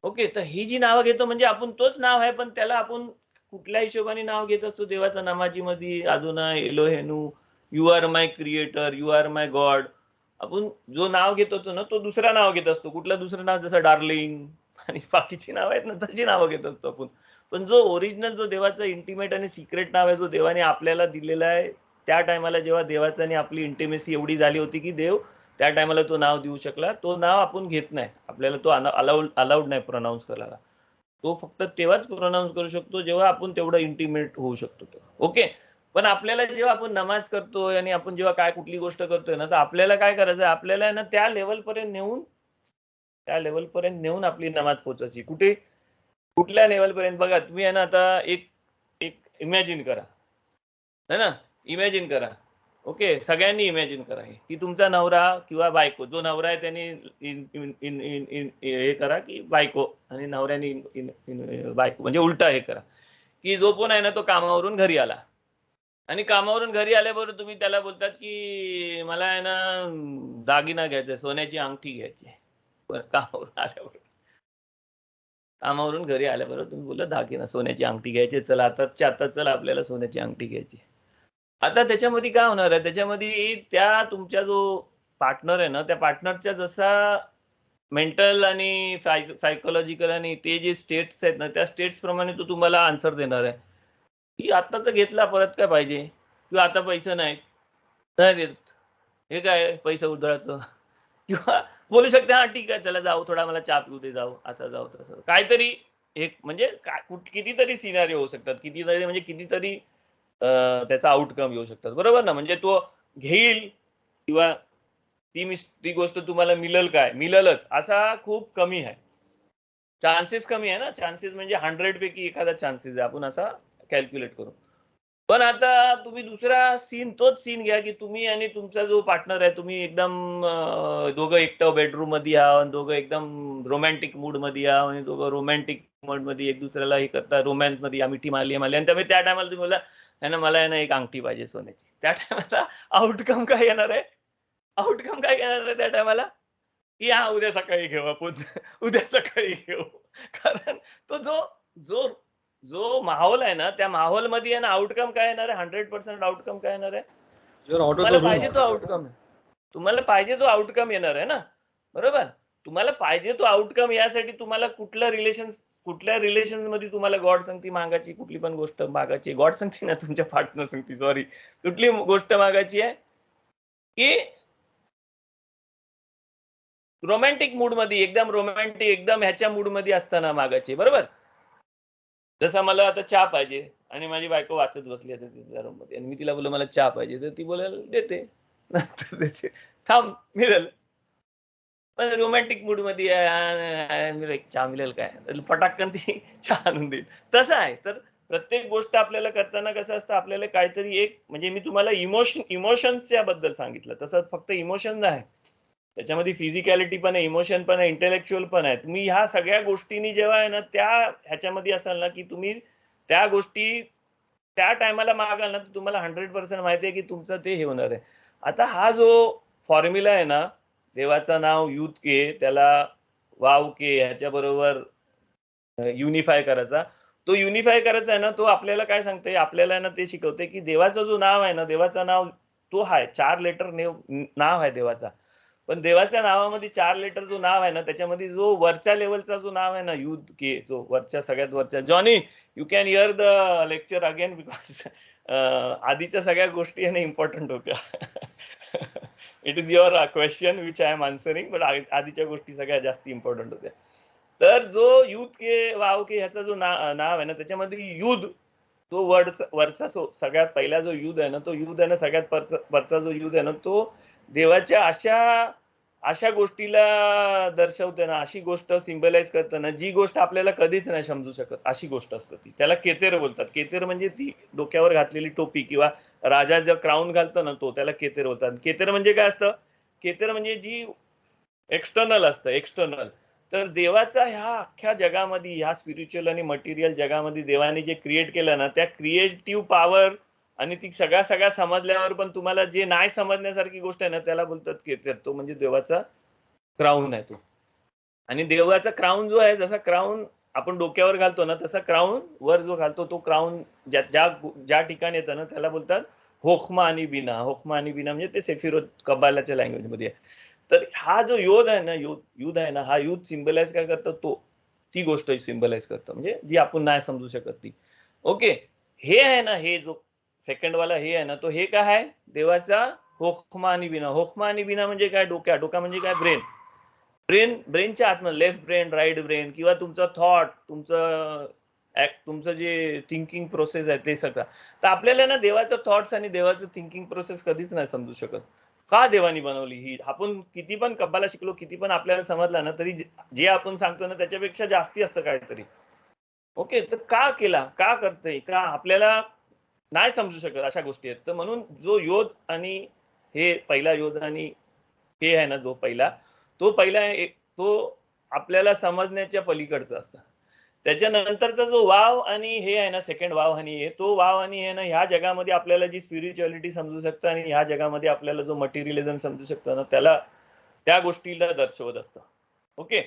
ओके. तर ही जी नावं घेतो म्हणजे आपण तोच नाव आहे, पण त्याला आपण कुठल्या हिशोबाने नाव घेत असतो देवाच्या नामाची मध्ये? Adonai, Eloheinu, you are my creator, you are my God. आपण जो नाव घेत होतो ना, तो दुसरा नाव घेत असतो. कुठलं दुसरं नाव? जसं डार्लिंग आणि बाकीची नाव आहेत ना, तशी नावं घेत असतो आपण. पण जो ओरिजिनल जो देवाचा इंटिमेट आणि सिक्रेट नाव आहे, जो देवाने आपल्याला दिलेला आहे, त्या टायमाला जेव्हा देवाचं आणि आपली इंटिमेसी एवढी झाली होती की देव त्या टायमाला तो नाव देऊ शकला. तो नाव आपण घेत नाही. आपल्याला तो अलाउड नाही प्रोनाऊन्स करायला. तो फक्त तेव्हाच प्रोनाऊन्स करू शकतो जेव्हा आपण तेवढं इंटिमेट होऊ शकतो. ओके. पण आपल्याला जेव्हा आपण नमाज करतोय आणि आपण जेव्हा काय कुठली गोष्ट करतोय ना, तर आपल्याला काय करायचं? आपल्याला ना त्या लेवलपर्यंत नेऊन आपली नमाज पोहोचायची. कुठल्या लेवलपर्यंत? बघा तुम्ही आहे ना, आता एक एक इमॅजिन करा. है ना? इमॅजिन करा. ओके. सगळ्यांनी इमॅजिन करा की तुमचा नवरा किंवा बायको, जो नवरा आहे त्याने हे करा की बायको आणि नवऱ्याने बायको म्हणजे उलटा हे करा की जो पण आहे ना तो कामावरून घरी आला आणि कामावरून घरी आल्याबरोबर तुम्ही त्याला बोलतात की मला आहे ना दागिना घ्यायचा, सोन्याची अंगठी घ्यायची. कामावरून घरी आल्याबरोबर तुम्ही बोलला दागिना, सोन्याची अंगठी घ्यायची. चला आता चला आपल्याला सोन्याची अंगठी घ्यायची. आता त्याच्यामध्ये काय होणार आहे? त्याच्यामध्ये त्या तुमच्या जो पार्टनर आहे ना, त्या पार्टनरच्या जसा मेंटल आणि सायकोलॉजिकल आणि ते जे स्टेट्स आहेत ना, त्या स्टेट्स प्रमाणे तो तुम्हाला आन्सर देणार आहे. की आता तर घेतला, परत काय पाहिजे, किंवा आता पैसे नाहीत, नाही देत, हे काय पैसे उधळायचं, किंवा बोलू शकते हा ठीक आहे चला जाऊ, थोडा मला चहा पिऊ दे, जाऊ, असं जाऊ तसं काहीतरी. एक म्हणजे कितीतरी सिनारिओ होऊ शकतात, कितीतरी म्हणजे कितीतरी त्याचा आउटकम येऊ शकतात, बरोबर ना. म्हणजे तो घेईल किंवा ती गोष्ट तुम्हाला मिळेल, काय मिळेलच असा खूप कमी आहे, चान्सेस कमी आहे ना. चान्सेस म्हणजे 100 पैकी एखादा चान्सेस आहे, आपण असा कॅल्क्युलेट करू. पण आता तुम्ही दुसरा सीन, तोच सीन घ्या की तुम्ही आणि तुमचा जो पार्टनर आहे, तुम्ही एकदम दोघं एकटं बेडरूम मध्ये आहात, दोघं एकदम रोमॅन्टिक मूड मध्ये आहात, आणि दोघं रोमॅन्टिक मूड मध्ये एक दुसऱ्याला हे करता, रोमॅन्स मध्ये या मिठी मारली आणि त्यामुळे त्या टायमाला तुम्ही बोला है ना मला आहे ना एक अंगठी पाहिजे सोन्याची. त्या टायमाला आउटकम काय येणार आहे, आउटकम काय येणार आहे त्या टायमाला, की हा उद्या सकाळी घेऊ आपण, उद्या सकाळी घेऊ. कारण तो जो जो जो माहोल आहे ना, त्या माहोल मध्ये आहे ना, आउटकम काय येणार आहे, 100% आउटकम काय येणार आहे, You're out of तुम्हाला the पाहिजे room. तो आउटकम, तुम्हाला पाहिजे तो आउटकम येणार आहे ना, बरोबर. तुम्हाला पाहिजे तो आउटकम यासाठी तुम्हाला कुठल्या रिलेशन मध्ये तुम्हाला गॉड संगती मागायची, कुठली पण गोष्ट मागायची, गॉड संगती ना तुमच्या पार्टनर संगती, सॉरी, कुठली गोष्ट मागायची आहे की रोमॅन्टिक मूड मध्ये, एकदम रोमॅन्टिक, एकदम ह्याच्या मूड मध्ये असताना मागायची, बरोबर. जसं मला आता चहा पाहिजे आणि माझी बायको वाचत बसली आता तिच्या रूम मध्ये, आणि मी तिला बोललो मला चहा पाहिजे, तर ती बोलेल देते, नंतर देते, थांब मिळेल. पण रोमॅन्टिक मूड मध्ये चहा मिळेल काय, तर पटाकन ती चहा आणून देईल. तसं आहे. तर प्रत्येक गोष्ट आपल्याला करताना कसं असतं, आपल्याला काहीतरी एक, म्हणजे मी तुम्हाला इमोशन्सच्या बद्दल सांगितलं, तसं फक्त इमोशन आहे, त्याच्यामध्ये फिजिकॅलिटी पण आहे, इमोशन पण आहे, इंटेलेक्च्युअल पण आहे. तुम्ही ह्या सगळ्या गोष्टींनी जेव्हा आहे ना त्या ह्याच्यामध्ये असाल ना, की तुम्ही त्या गोष्टी त्या टायमाला मागाल ना, तर तुम्हाला 100% माहिती आहे की तुमचं ते हे होणार आहे. आता हा जो फॉर्म्युला आहे ना, देवाचं नाव युथ के, त्याला वाव के ह्याच्या बरोबर युनिफाय करायचा. तो युनिफाय करायचा आहे ना, तो आपल्याला काय सांगते, आपल्याला ना ते शिकवते की देवाचं जो नाव आहे ना, देवाचं नाव तो आहे 4 लेटर नाव आहे देवाचा. पण देवाच्या नावामध्ये 4 लेटर जो नाव आहे ना, त्याच्यामध्ये जो वरच्या लेवलचा जो नाव आहे ना, युथ के, जो वरच्या सगळ्यात वरच्या, Johnny you can hear the lecture again, because आधीच्या सगळ्या गोष्टी आहे इम्पॉर्टंट होत्या. It is your question which I am answering, but आधीच्या गोष्टी सगळ्या जास्त इम्पॉर्टंट होत्या. तर जो युथ के वाव के ह्याचा जो नाव आहे ना, त्याच्यामध्ये युद्ध, तो वरचा सगळ्यात पहिला जो युद्ध आहे ना, तो युद्ध आहे ना, सगळ्यात वरचा जो युद्ध आहे ना, तो देवाच्या अशा अशा गोष्टीला दर्शवते ना, अशी गोष्ट सिम्बलाइज करते ना, जी गोष्ट आपल्याला कधीच नाही समजू शकत, अशी गोष्ट असते ती. त्याला केतेर बोलतात. केतेर म्हणजे ती डोक्यावर घातलेली टोपी, किंवा राजा जो क्राऊन घालतो ना, तो, त्याला केतेर बोलतात. केतेर म्हणजे काय असतं, केतेर म्हणजे जी एक्सटर्नल असतं, एक्सटर्नल. तर देवाचा ह्या अख्ख्या जगामध्ये, ह्या स्पिरिच्युअल आणि मटेरियल जगामध्ये देवाने जे क्रिएट केलं ना, त्या क्रिएटिव्ह पॉवर, आणि ती सगळ्या समजल्यावर पण तुम्हाला जे नाही समजण्यासारखी गोष्ट आहे ना, त्याला बोलतात केतेर. तो म्हणजे देवाचा क्राऊन आहे तो. आणि देवाचा क्राऊन जो आहे, जसा क्राऊन आपण डोक्यावर घालतो ना, तसा क्राऊन वर जो घालतो, तो क्राऊन ज्या ठिकाणी येतं ना, त्याला बोलतात होखमा आणि बिना. होखमा आणि बिना म्हणजे ते सेफिरोत कबालाच्या लँग्वेज मध्ये आहे. तर हा जो योध आहे ना, युद्ध आहे ना, हा युद्ध सिम्बलाइज काय करतो, ती गोष्ट सिम्बलाइज करतो, म्हणजे जी आपण नाही समजू शकत ती. ओके. हे आहे ना, हे जो सेकंड वाला हे आहे ना, तो हे काय आहे, देवाचा होखमा आणि बिना. होखमा आणि बिना म्हणजे काय, डोका म्हणजे काय, ब्रेनच्या आतमध्ये, लेफ्ट ब्रेन, राईट ब्रेन, किंवा तुमचं थॉट, तुमचं जे थिंकिंग प्रोसेस आहे ते सगळं. तर आपल्याला ना देवाचं थॉट्स आणि देवाचं थिंकिंग प्रोसेस कधीच नाही समजू शकत. का देवानी बनवली ही, आपण किती पण कब्बाला शिकलो, किती पण आपल्याला समजलं ना, तरी जे आपण सांगतो ना त्याच्यापेक्षा जास्ती असतं काहीतरी. ओके. तर का केला, का करतंय, का आपल्याला नाही समजू शकत, अशा गोष्टी आहेत. तर म्हणून जो योध आणि हे पहिला योध आणि हे आहे ना, जो पहिला तो आपल्याला समजण्याच्या पलीकडचा असतं. त्याच्यानंतरचा जो वाव आणि हे आहे ना, सेकंड वाव आणि हे, तो वाव आणि हे ना, ह्या जगामध्ये आपल्याला जी स्पिरिच्युअलिटी समजू शकतं, आणि ह्या जगामध्ये आपल्याला जो मटेरियलिझम समजू शकतो ना, त्याला त्या गोष्टीला दर्शवत असतं. ओके.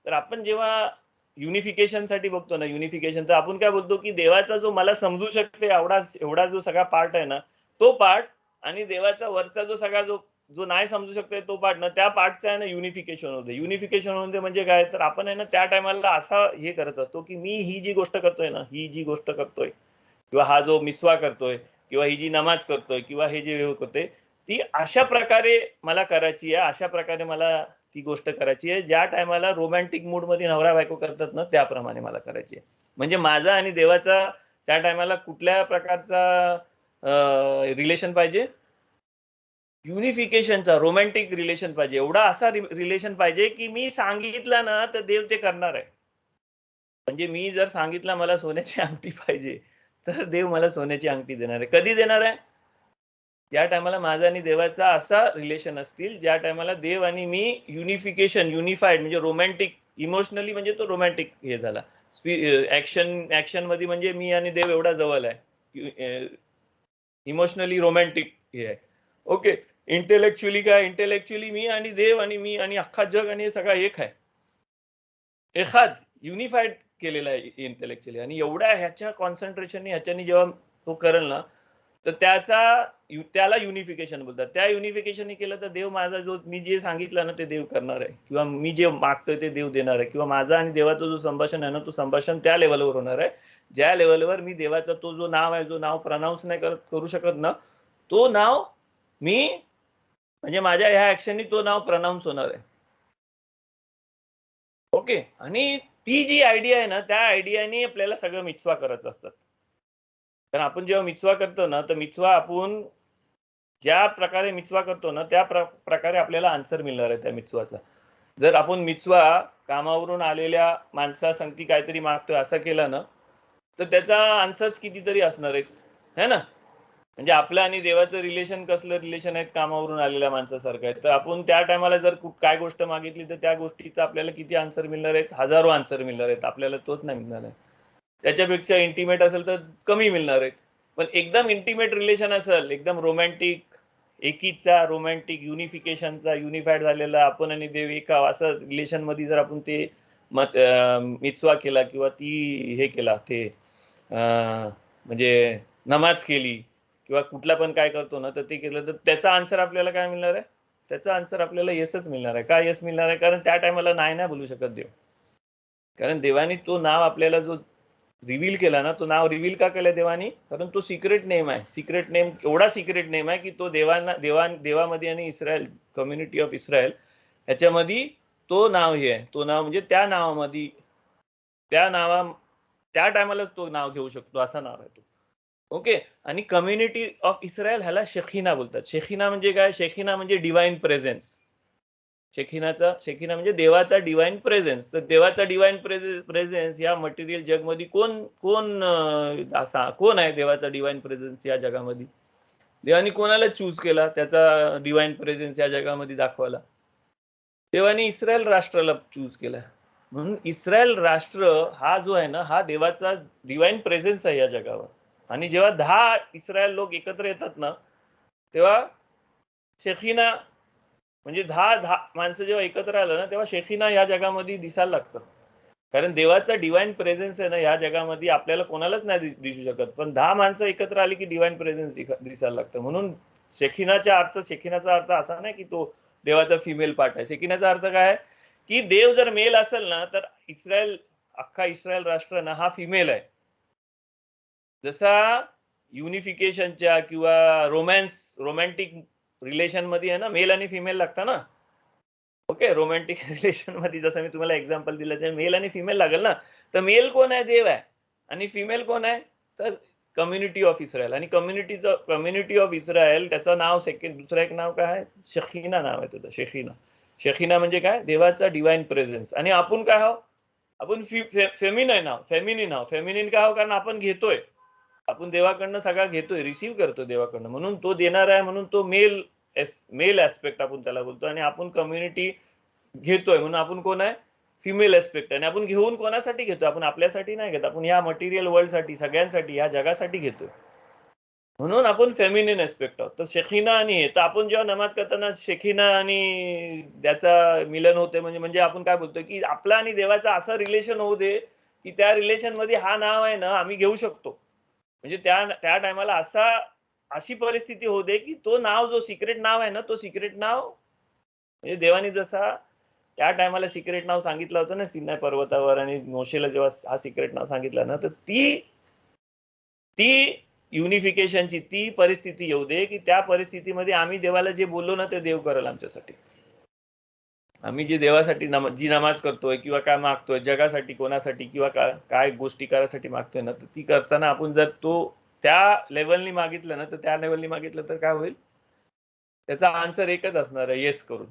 तर आपण जेव्हा युनिफिकेशन साठी बघतो ना, युनिफिकेशन, तर आपण काय बोलतो की देवाचा जो मला समजू शकते एवढा जो सगळा पार्ट आहे ना, तो पार्ट, आणि देवाचा वरचा जो सगळा जो जो नाही समजू शकतोय तो पार्ट ना, त्या पार्टचं आहे ना युनिफिकेशन होते. युनिफिकेशन होते म्हणजे काय, तर आपण आहे ना त्या टायमाला असा हे करत असतो की मी ही जी गोष्ट करतोय ना, ही जी गोष्ट करतोय किंवा हा जो मिसवा करतोय किंवा ही जी नमाज करतोय किंवा हे जे करतोय ती अशा प्रकारे मला करायची आहे, अशा प्रकारे मला ती गोष्ट करायची आहे ज्या टायमाला रोमॅन्टिक मूड मध्ये नवरा बायको करतात ना त्याप्रमाणे मला करायची आहे. म्हणजे माझा आणि देवाचा त्या टायमाला कुठल्या प्रकारचा रिलेशन पाहिजे? युनिफिकेशनचा, रोमॅन्टिक रिलेशन पाहिजे. एवढा असा रिलेशन पाहिजे की मी सांगितलं ना तर देव ते करणार आहे. म्हणजे मी जर सांगितलं मला सोन्याची अंगठी पाहिजे तर देव मला सोन्याची अंगठी देणार आहे. कधी देणार आहे? ज्या टायमाला माझा आणि देवाचा असा रिलेशन असतील ज्या टायमाला देव आणि मी युनिफिकेशन, युनिफाईड म्हणजे रोमॅन्टिक, इमोशनली म्हणजे तो रोमॅन्टिक हे झाला. ऍक्शन मध्ये म्हणजे मी आणि देव एवढा जवळ आहे, इमोशनली रोमॅन्टिक हे आहे. ओके. इंटेलेक्च्युअली काय? इंटेलेक्च्युअली मी आणि देव आणि मी आणि अख्खा जग आणि हे सगळं एक आहे, एखाद युनिफाईड केलेला आहे इंटेलेक्च्युअली. आणि एवढ्या ह्याच्या कॉन्सन्ट्रेशनने ह्याच्यानी जेव्हा तो करेल ना तर त्याला युनिफिकेशन बोलतात. त्या युनिफिकेशन केलं तर देव माझा जो मी जे सांगितलं ना ते देव करणार आहे, किंवा मी जे मागतोय ते देव देणार आहे, किंवा माझा आणि देवाचा जो संभाषण आहे ना तो संभाषण त्या लेवलवर होणार आहे ज्या लेवलवर मी देवाचा तो जो नाव आहे, जो नाव प्रनाऊन्स नाही करू शकत ना, तो नाव मी म्हणजे माझ्या ह्या ऍक्शननी तो नाव प्रनाऊन्स होणार आहे. ओके. आणि ती जी आयडिया आहे ना त्या आयडियाने आपल्याला सगळं मिचवा करायचं असतात. कारण आपण जेव्हा मिचवा करतो ना तर मिचवा आपण ज्या प्रकारे मिचवा करतो ना त्या प्रकारे आपल्याला आन्सर मिळणार आहे त्या मिचवाचा. जर आपण मिचवा कामावरून आलेल्या माणसासंगती काहीतरी मागतोय असं केलं ना तर त्याचा आन्सर्स कितीतरी असणार आहेत, है ना. म्हणजे आपलं आणि देवाचं रिलेशन कसलं रिलेशन आहे कामावरून आलेल्या माणसासारखं आहे. तर आपण त्या टायमाला जर काय गोष्ट मागितली तर त्या गोष्टीचा आपल्याला किती आन्सर मिळणार आहेत? हजारो आन्सर मिळणार आहेत. आपल्याला तोच नाही मिळणार आहे. त्याच्यापेक्षा इंटिमेट असेल तर कमी मिळणार आहेत. पण एकदम इंटिमेट रिलेशन असेल, एकदम रोमॅन्टिक, एकीचा, रोमॅन्टिक युनिफिकेशनचा, युनिफाईड झालेला आपण आणि देव एका असं रिलेशन मध्ये जर आपण ते मिचवा केला किंवा ती हे केला ते म्हणजे नमाज केली किंवा कुठला पण काय करतो ना तर ते केलं तर त्याचा आन्सर आपल्याला काय मिळणार आहे? त्याचा आन्सर आपल्याला येसच मिळणार आहे. का येस मिळणार आहे? कारण त्या टायमाला नाही बोलू शकत देव. कारण देवानी तो नाव आपल्याला जो रिव्हील केला ना, तो नाव रिव्हील का केलं देवानी? कारण तो सिक्रेट नेम आहे. सिक्रेट नेम एवढा सिक्रेट नेम आहे की तो देवामध्ये आणि इस्रायल, कम्युनिटी ऑफ इस्रायल ह्याच्यामध्ये तो नाव हे आहे. तो नाव म्हणजे त्या नावामध्ये त्या टायमाला तो नाव घेऊ शकतो असा नाव आहे तो. ओके. आणि कम्युनिटी ऑफ इस्रायल ह्याला शेखिना बोलतात. शेखिना म्हणजे काय? शेखिना म्हणजे डिवाइन प्रेझेन्स. शेखिना म्हणजे देवाचा डिवाइन प्रेझेन्स. तर देवाचा डिवाइन प्रेझेन्स या मटेरियल जगमध्ये कोण आहे देवाचा डिवाइन प्रेझेन्स या जगामध्ये? देवानी कोणाला चूज केला त्याचा डिवाइन प्रेझेन्स या जगामध्ये दाखवायला? देवानी इस्रायल राष्ट्राला चूज केला. म्हणून इस्रायल राष्ट्र हा जो आहे ना हा देवाचा डिवाइन प्रेझेन्स आहे या जगावर. आणि जेव्हा 10 इस्रायल लोक एकत्र येतात ना तेव्हा शेखिना म्हणजे 10 माणसं जेव्हा एकत्र आलं ना तेव्हा शेखिना या जगामध्ये दिसायला लागतं. कारण देवाचा डिवाइन प्रेझेन्स आहे ना या जगामध्ये आपल्याला कोणालाच नाही दिसू शकत. पण 10 माणसं एकत्र आली की डिवाइन प्रेझेन्स दिसायला लागतं. म्हणून शेखिनाचा अर्थ असा नाही की तो देवाचा फिमेल पार्ट आहे. शेखिनाचा अर्थ काय आहे की देव जर मेल असेल ना तर अख्खा इस्रायल राष्ट्र ना हा फिमेल आहे. जसा युनिफिकेशनच्या किंवा रोमॅन्टिक रिलेशन मध्ये आहे ना मेल आणि फिमेल लागतं ना. ओके. रोमॅन्टिक रिलेशन मध्ये जसं मी तुम्हाला एक्झाम्पल दिलं ते मेल आणि फिमेल लागेल ना. तर मेल कोण आहे? देव आहे. आणि फिमेल कोण आहे? तर कम्युनिटी ऑफ इस्रायल. आणि कम्युनिटी ऑफ इस्रायल त्याचं नाव दुसरं एक नाव काय आहे? शेखिना नाव आहे त्याचं. शेखिना म्हणजे काय? देवाचा डिवाइन प्रेझेन्स. आणि आपण काय आहोत? आपण फेमिनिन आहोत. फेमिनिन काय आहोत? कारण आपण घेतोय, आपण देवाकडनं सगळा घेतोय, रिसीव्ह करतो देवाकडनं. म्हणून तो देणार आहे, म्हणून तो मेल ऍस्पेक्ट आपण त्याला बोलतो. आणि आपण कम्युनिटी घेतोय म्हणून आपण कोण आहे? Female aspect. आणि आपण घेऊन कोणासाठी घेतो? आपण आपल्यासाठी नाही घेत, आपण ह्या मटेरियल वर्ल्ड साठी, सगळ्यांसाठी, या जगासाठी घेतोय. म्हणून आपण फेमिनिन ऍस्पेक्ट आहोत. तर शेखिना आणि तर आपण जेव्हा नमाज करताना शेखिना आणि त्याचा मिलन होते म्हणजे आपण काय बोलतोय की आपला आणि देवाचा असं रिलेशन होऊ दे की त्या रिलेशन मध्ये हा नाव आहे ना आम्ही घेऊ शकतो. म्हणजे त्या टायमाला अशी परिस्थिती होऊ दे की तो नाव जो सिक्रेट नाव आहे ना तो सिक्रेट नाव म्हणजे देवानी जसा त्या टायमाला सिक्रेट नाव सांगितलं होतं ना सिनाय पर्वतावर आणि मोशेला जेव्हा हा सिक्रेट नाव सांगितलं ना तर ती युनिफिकेशनची ती परिस्थिती येऊ दे की त्या परिस्थितीमध्ये आम्ही देवाला जे बोललो ना ते देव करेल आमच्यासाठी. आम्ही जे देवासाठी जी नमाज करतोय किंवा काय मागतोय जगासाठी कोणासाठी किंवा काय गोष्टी करायसाठी मागतोय ना तर ती करताना आपण जर तो त्या लेवलनी मागितलं ना तर त्या लेवलनी मागितलं तर काय होईल, त्याचा आन्सर एकच असणार आहे, येस करून.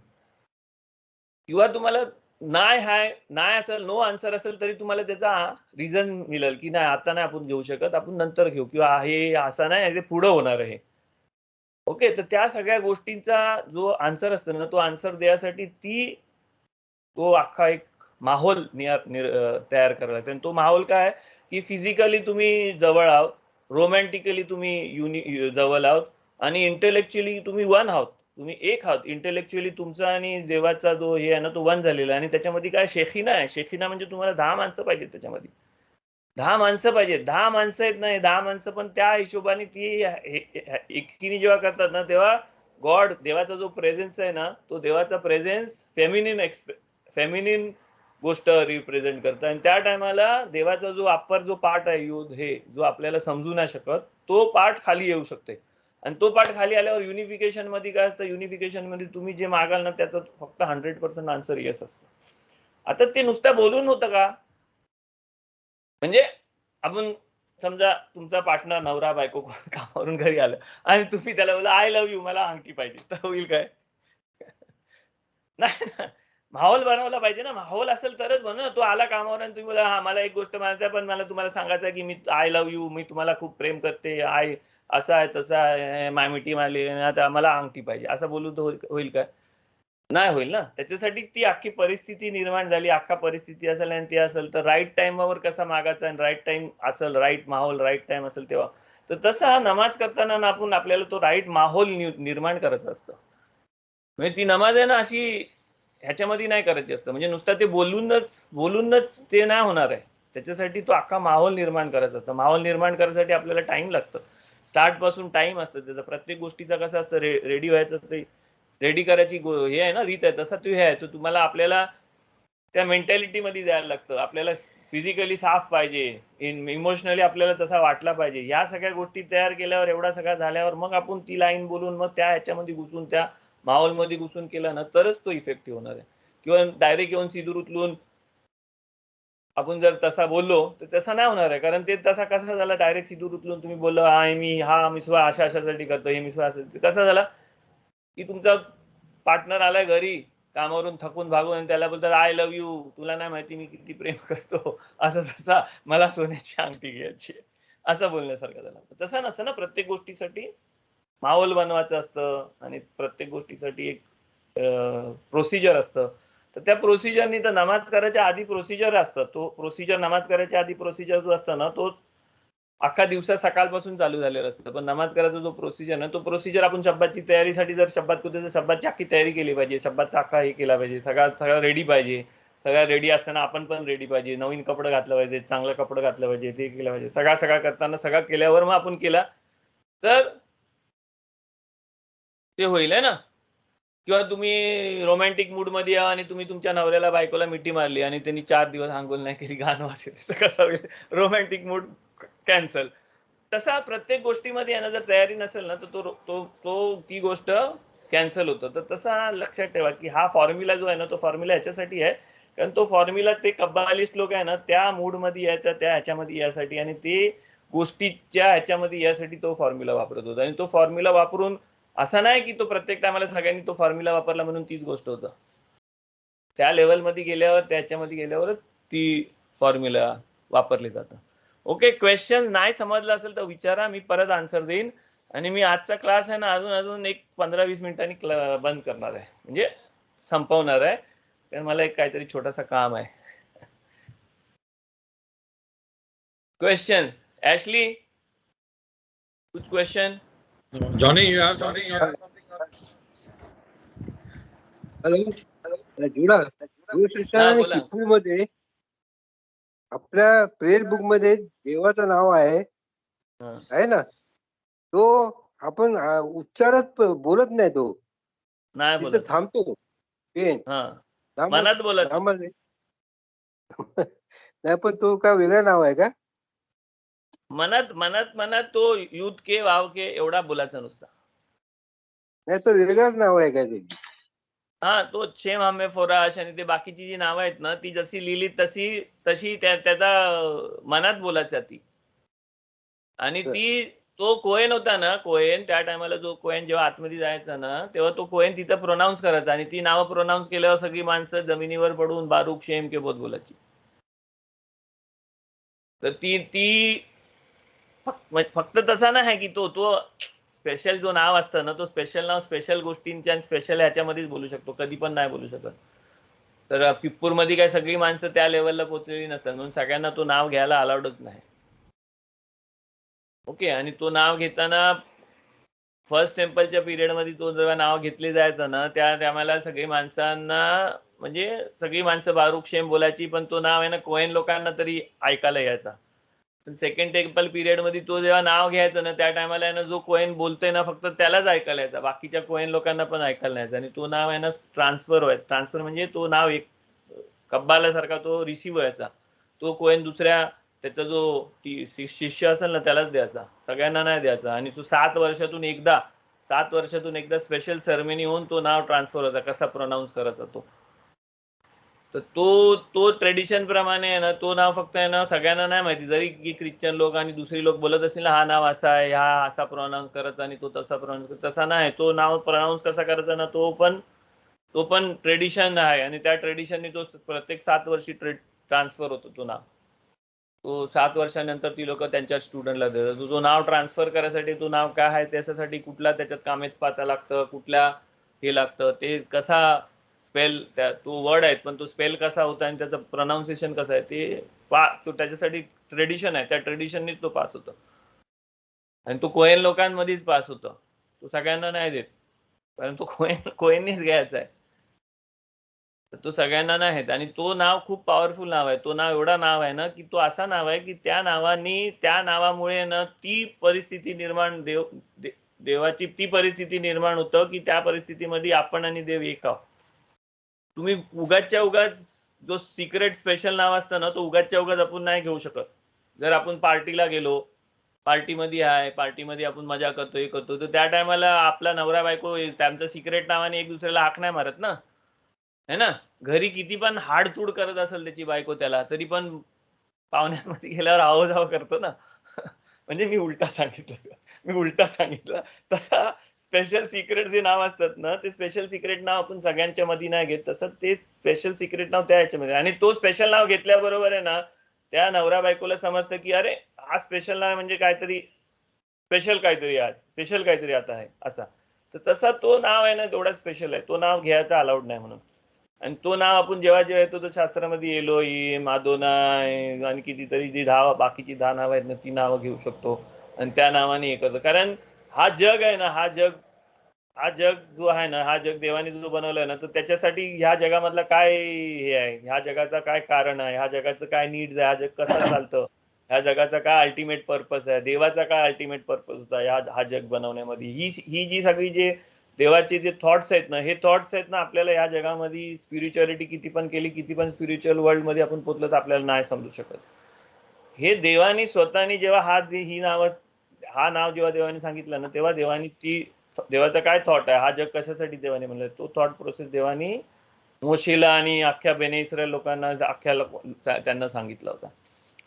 किंवा तुम्हाला नाही असेल, नो आन्सर असेल तरी तुम्हाला त्याचा रिझन मिळेल की नाही आता नाही आपण घेऊ शकत, आपण नंतर घेऊ, किंवा हे असं नाही हे पुढं होणार आहे. ओके, तर त्या सगळ्या गोष्टींचा जो आन्सर असतो ना तो आन्सर द्यायसाठी तो अख्खा एक माहोल तयार करायला लागतो. आणि तो माहोल काय की फिजिकली तुम्ही जवळ आहोत, रोमॅन्टिकली तुम्ही जवळ आहोत, आणि इंटेलेक्च्युअली तुम्ही वन आहोत, तुम्ही एक आहोत. इंटेलेक्च्युअली तुमचा आणि देवाचा जो हे आहे ना तो वन झालेला आहे. आणि त्याच्यामध्ये काय शेखिना आहे, शेखिना म्हणजे तुम्हाला 10 माणसं पाहिजेत, त्याच्यामध्ये 10 माणसं पाहिजेत. 10 माणसं आहेत नाही 10 माणसं, पण त्या हिशोबाने ती एकीने जेव्हा करतात ना तेव्हा गॉड, देवाचा जो प्रेझेन्स आहे ना तो देवाचा प्रेझेन्स फेमिनिन गोष्ट रिप्रेझेंट करतं. आणि त्या टायमाला देवाचा जो अप्पर जो पार्ट आहे युद्ध हे जो आपल्याला समजू नाही शकत तो पार्ट खाली येऊ शकते. आणि तो पार्ट खाली आल्यावर युनिफिकेशन मध्ये काय असतं, युनिफिकेशन मध्ये तुम्ही जे मागाल ना त्याचं फक्त 100% आन्सर येस असतं. आता ते नुसतं बोलून होतं का, म्हणजे आपण समजा तुमचा पार्टनर नवरा बायको कामावरून घरी आलं आणि तुम्ही त्याला बोला आय लव्ह यू, मला अंगठी पाहिजे, तर होईल काय? नाही ना, माहोल बनवला पाहिजे ना. माहोल असेल तरच बनव ना. तो आला कामावर आणि तुम्ही बोला हा मला एक गोष्ट म्हणायचं पण मला तुम्हाला सांगायचं की मी आय लव्ह यू, मी तुम्हाला खूप प्रेम करते, आय असं आहे तसं आहे, मामिटी मारली आता मला अंगठी पाहिजे, असं बोलू तर होईल काय? नाही होईल ना. त्याच्यासाठी ती अख्खी परिस्थिती निर्माण झाली, अख्खा परिस्थिती असेल आणि ते असेल तर राईट टाइमवर कसा मागायचा, आणि राईट टाइम असेल, राईट माहोल राईट टाइम असेल तेव्हा. तर तसं हा नमाज करताना ना आपण आपल्याला तो राईट माहोल निर्माण करायचा असतं. म्हणजे ती नमाज आहे ना अशी ह्याच्यामध्ये नाही करायची असतं, म्हणजे नुसतं ते बोलूनच ते नाही होणार आहे. त्याच्यासाठी तो अख्खा माहोल निर्माण करायचा असतो. माहोल निर्माण करायसाठी आपल्याला टाइम लागतं. स्टार्ट पासून टाइम असतं त्याचा. प्रत्येक गोष्टीचा कसं असतं, रेडी व्हायचं, ते रेडी करायची हे आहे ना रीत आहे, तसा तो हे आहे. तो तुम्हाला आपल्याला त्या मेंटॅलिटी मध्ये जायला लागतं. आपल्याला फिजिकली साफ पाहिजे, इमोशनली आपल्याला तसा वाटला पाहिजे. या सगळ्या गोष्टी तयार केल्यावर, एवढा सगळा झाल्यावर मग आपण ती लाईन बोलून मग त्या ह्याच्यामध्ये घुसून त्या माहोल मध्ये घुसून केला ना तरच तो इफेक्टिव्ह होणार आहे. किंवा डायरेक्ट येऊन सिंदूर उचलून आपण जर तसा बोललो तर तसा नाही होणार आहे. कारण ते तसा कसा झाला, डायरेक्ट सिंदूर उचलून तुम्ही बोललो हा मिसवा अशासाठी करतो, हे मिसवा असं कसा झाला की तुमचा पार्टनर आलाय घरी कामावरून थकून भागून आणि त्याला बोलतात आय लव्ह यू, तुला नाही माहिती मी किती प्रेम करतो, असं तसा मला सोन्याची अंगठी घ्यायची, असं बोलण्यासारखं झालं. तसं नसतं ना. प्रत्येक गोष्टीसाठी माहोल बनवायचं असतं आणि प्रत्येक गोष्टीसाठी एक प्रोसिजर असतं. तर त्या प्रोसिजरनी तर नमाज करायच्या आधी प्रोसिजर असतं. तो प्रोसिजर नमाज करायच्या आधी प्रोसिजर जो असतो ना तो अख्खा दिवसा सकाळपासून चालू झालेला असतं. पण नमाज करायचा जो प्रोसिजर ना तो प्रोसिजर आपण शब्दाची तयारीसाठी जर शब्दात कुठे तर शब्दाची अख्खी तयारी केली पाहिजे, शब्दाचा अख्खा हे केला पाहिजे, सगळं रेडी पाहिजे. सगळं रेडी असताना आपण पण रेडी पाहिजे, नवीन कपडे घातलं पाहिजे, चांगलं कपडे घातलं पाहिजे, ते केलं पाहिजे. सगळं करताना सगळं केल्यावर मग आपण केला तर ते होईल आहे ना. किंवा तुम्ही रोमॅन्टिक मूड मध्ये या आणि तुम्ही तुमच्या नवऱ्याला बायकोला मिठी मारली आणि त्यांनी 4 दिवस आंघोळ नाही केली, गाणं वाजत, तर कसं होईल? Romantic mood cancel. तसा प्रत्येक गोष्टीमध्ये यांना जर तयारी नसेल ना तर तो तो तो ती गोष्ट कॅन्सल होतं. तर तसा लक्षात ठेवा की हा फॉर्म्युला जो आहे ना तो फॉर्म्युला ह्याच्यासाठी आहे, कारण तो फॉर्म्युला ते कब्बालिस्ट लोक आहे ना त्या मूड मध्ये यायचा, त्या ह्याच्यामध्ये यासाठी आणि ते गोष्टीच्या ह्याच्यामध्ये यासाठी तो फॉर्म्युला वापरत होता. आणि तो फॉर्म्युला वापरून असं नाही की तो प्रत्येक टायमाला सगळ्यांनी तो फॉर्म्युला वापरला म्हणून तीच गोष्ट होतं. त्या लेवलमध्ये गेल्यावर त्याच्यामध्ये गेल्यावरच ती फॉर्म्युला वापरली जातं. ओके, क्वेश्चन नाही समजलं असेल तर विचारा, मी परत आन्सर देईन. आणि मी आजचा क्लास आहे ना अजून एक 15-20 मिनिटांनी बंद करणार आहे, म्हणजे संपवणार आहे, कारण मला एक काहीतरी छोटासा काम आहे. क्वेश्चन्स? ऍशली, कुछ question? Johnny, you have something? Hello जुडा, हा, आणि बोला. कितवी मध्ये आपल्या प्रेयर बुक मध्ये देवाचं नाव आहे ना, तो आपण उच्चारच बोलत नाही, तो नाही तिथं बोलत. थांबतो पेन. मनात बोलत. नाही, पण तो काय वेगळं नाव आहे का? मनात मनात मनात तो युथ के वाव के एवढा बोलायचा नुसता. नाही तो वेगळंच नाव आहे काय त्याची. हा, तो छे मामे फोराश आणि ते बाकीची जी नावं आहेत ना ती जशी लिहिली तशी तशी त्याचा मनात बोलायचा ती. आणि ती तो कोहेन होता ना, कोहेन त्या टायमाला जो कोहेन जेव्हा आतमध्ये जायचा ना तेव्हा तो कोहेन तिथं प्रोनाऊन्स करायचा आणि ती नावं प्रोनाऊन्स केल्यावर सगळी माणसं जमिनीवर पडून बारूक शेम के बोध बोलायची. तर ती ती फक्त तसा नाही की तो तो स्पेशल जो नाव असतं ना तो स्पेशल नाव स्पेशल गोष्टींच्या आणि स्पेशल ह्याच्यामध्येच बोलू शकतो, कधी पण नाही बोलू शकत. तर पिप्पूरमध्ये काय सगळी माणसं त्या लेवलला पोहोचलेली नसतात म्हणून सगळ्यांना तो नाव घ्यायला अलाउडच नाही. ओके. आणि तो नाव घेताना फर्स्ट टेम्पलच्या पिरियडमध्ये तो जेव्हा नाव घेतले जायचं ना त्या टायमाला सगळी माणसांना म्हणजे सगळी माणसं बारूक शेम बोलायची, पण तो नाव आहे ना कोहेन लोकांना तरी ऐकायला यायचा. सेकंड टेम्पल पिरियड मध्ये तो जेव्हा नाव घ्यायचं ना त्या टायमाला आहे ना जो कोहेन बोलतोय ना फक्त त्यालाच ऐकायला यायचा, बाकीच्या कोहेन लोकांना पण ऐकायला यायचं. आणि तो नाव आहे ना ट्रान्सफर व्हायचा. ट्रान्सफर म्हणजे तो नाव एक कब्बाला सारखा तो रिसिव्ह व्हायचा. तो कोहेन दुसऱ्या त्याचा जो शिष्य असेल ना त्यालाच द्यायचा, सगळ्यांना नाही द्यायचा. आणि तो 7 वर्षातून एकदा स्पेशल सेरेमनी होऊन तो नाव ट्रान्सफर होता, कसा प्रोनाऊन्स करायचा तो. तर तो ट्रेडिशन प्रमाणे आहे ना तो नाव फक्त आहे ना सगळ्यांना नाही माहिती, जरी की ख्रिश्चन लोक आणि दुसरी लोक बोलत असतील ना हा नाव असा आहे, हा असा प्रोनाऊन्स करायचा आणि तो तसा प्रोनाऊन्स, तसा नाही. तो नाव प्रोनाऊन्स कसा करायचा ना तो पण ट्रेडिशन आहे आणि त्या ट्रेडिशनने तो प्रत्येक 7 वर्षी ट्रान्सफर होतो तो नाव. तो 7 वर्षानंतर ती लोक त्यांच्या स्टुडंटला देतात. तो नाव ट्रान्सफर करायसाठी तो नाव काय आहे त्याच्यासाठी कुठला त्याच्यात कामेच पाता लागतं, कुठल्या हे लागतं, ते कसा स्पेल त्या तो वर्ड आहेत पण तो स्पेल कसा होता आणि त्याचं प्रोनाऊन्सिएशन कसं आहे ते तो त्याच्यासाठी ट्रेडिशन आहे, त्या ट्रेडिशननीच तो पास होतो. आणि तो कोहेन लोकांमध्येच पास होतो, तो सगळ्यांना नाही देत, परंतु कोहेननीच घ्यायचा आहे. तो सगळ्यांना नाही आहेत. आणि तो नाव खूप पॉवरफुल नाव आहे. तो नाव एवढा नाव आहे ना की तो असा नाव आहे की त्या नावामुळे ना ती परिस्थिती निर्माण देवाची ती परिस्थिती निर्माण होतं की त्या परिस्थितीमध्ये आपण आणि देव एक आहोत. तुम्ही उगाचच्या उगाच जो सिक्रेट स्पेशल नाव असतं ना तो उगाचच्या उगाच आपण नाही घेऊ शकत. जर आपण पार्टीला गेलो, पार्टीमध्ये आपण मजा करतो हे करतो, तर त्या टायमाला आपला नवरा बायको त्यांचं सिक्रेट नावाने एक दुसऱ्याला हाक नाही मारत ना, है ना. घरी किती पण हाडतूड करत असेल त्याची बायको त्याला तरी पण पाहुण्यांमध्ये गेल्यावर आहो जाव करतो ना. म्हणजे मी उलटा सांगितलं तसा स्पेशल सिक्रेट जे नाव असतात ना ते स्पेशल सिक्रेट नाव आपण सगळ्यांच्या मध्ये नाही घेत, तसं ते स्पेशल सिक्रेट नाव त्या ह्याच्यामध्ये. आणि तो स्पेशल नाव घेतल्याबरोबर आहे ना त्या नवरा बायकोला समजतं की अरे हा स्पेशल नाव म्हणजे काहीतरी स्पेशल काहीतरी आता आहे असा. तर तसा तो नाव आहे ना तेवढा स्पेशल आहे, तो नाव घ्यायचा अलाउड नाही म्हणून. आणि तो नाव आपण जेव्हा येतो तर शास्त्रामध्ये एलोहिम, अदोनाय आणि कितीतरी जी बाकीची 10 नावं आहेत ना ती नावं घेऊ शकतो आणि त्या नावाने हे करतो. कारण हा जग आहे ना, हा जग जो आहे ना, हा जग देवाने जो बनवलाय ना तर त्याच्यासाठी ह्या जगामधला काय हे आहे, ह्या जगाचा काय कारण आहे, ह्या जगाचं काय नीड्स आहे, हा जग कसं चालतं, ह्या जगाचा काय अल्टिमेट पर्पज आहे, देवाचा काय अल्टिमेट पर्पज होता हा जग बनवण्यामध्ये, ही जी सगळी जे देवाचे जे थॉट्स आहेत ना हे थॉट्स आहेत ना आपल्याला या जगामध्ये स्पिरिच्युअलिटी किती पण केली, किती पण स्पिरिच्युअल वर्ल्ड मध्ये आपण पोहोचलो तर आपल्याला नाही समजू शकत. हे देवानी स्वतःनी जेव्हा हा नाव जेव्हा देवाने सांगितलं ना तेव्हा देवाचा काय थॉट आहे, हा जग कशासाठी देवाने म्हणलं, तो थॉट प्रोसेस देवानी मोशेला आणि अख्ख्या बेने इस्रायल लोकांना त्यांना सांगितला होता.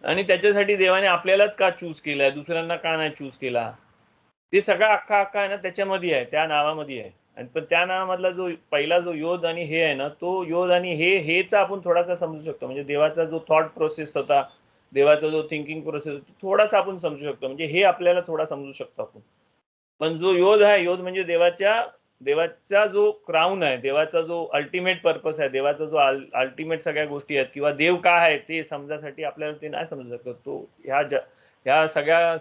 आणि त्याच्यासाठी देवाने आपल्यालाच का चूज केलाय, दुसऱ्यांना का नाही चूज केला, ते सगळा अख्खा आहे ना त्याच्यामध्ये आहे, त्या नावामध्ये आहे. आणि पण त्या नावामधला जो पहिला जो योध आणि हे आहे ना तो योध आणि हेचा आपण थोडासा समजू शकतो. म्हणजे देवाचा जो थॉट प्रोसेस होता, देवाचा जो थिंकिंग प्रोसेस होता थोडासा आपण समजू शकतो, म्हणजे हे आपल्याला थोडा समजू शकतो आपण. पण जो योध आहे, योध म्हणजे देवाचा जो क्राऊन आहे, देवाचा जो अल्टिमेट पर्पस आहे, देवाचा जो अल्टिमेट सगळ्या गोष्टी आहेत किंवा देव काय आहे ते समजासाठी आपल्याला ते नाही समजू शकत. तो ह्या सगळ्या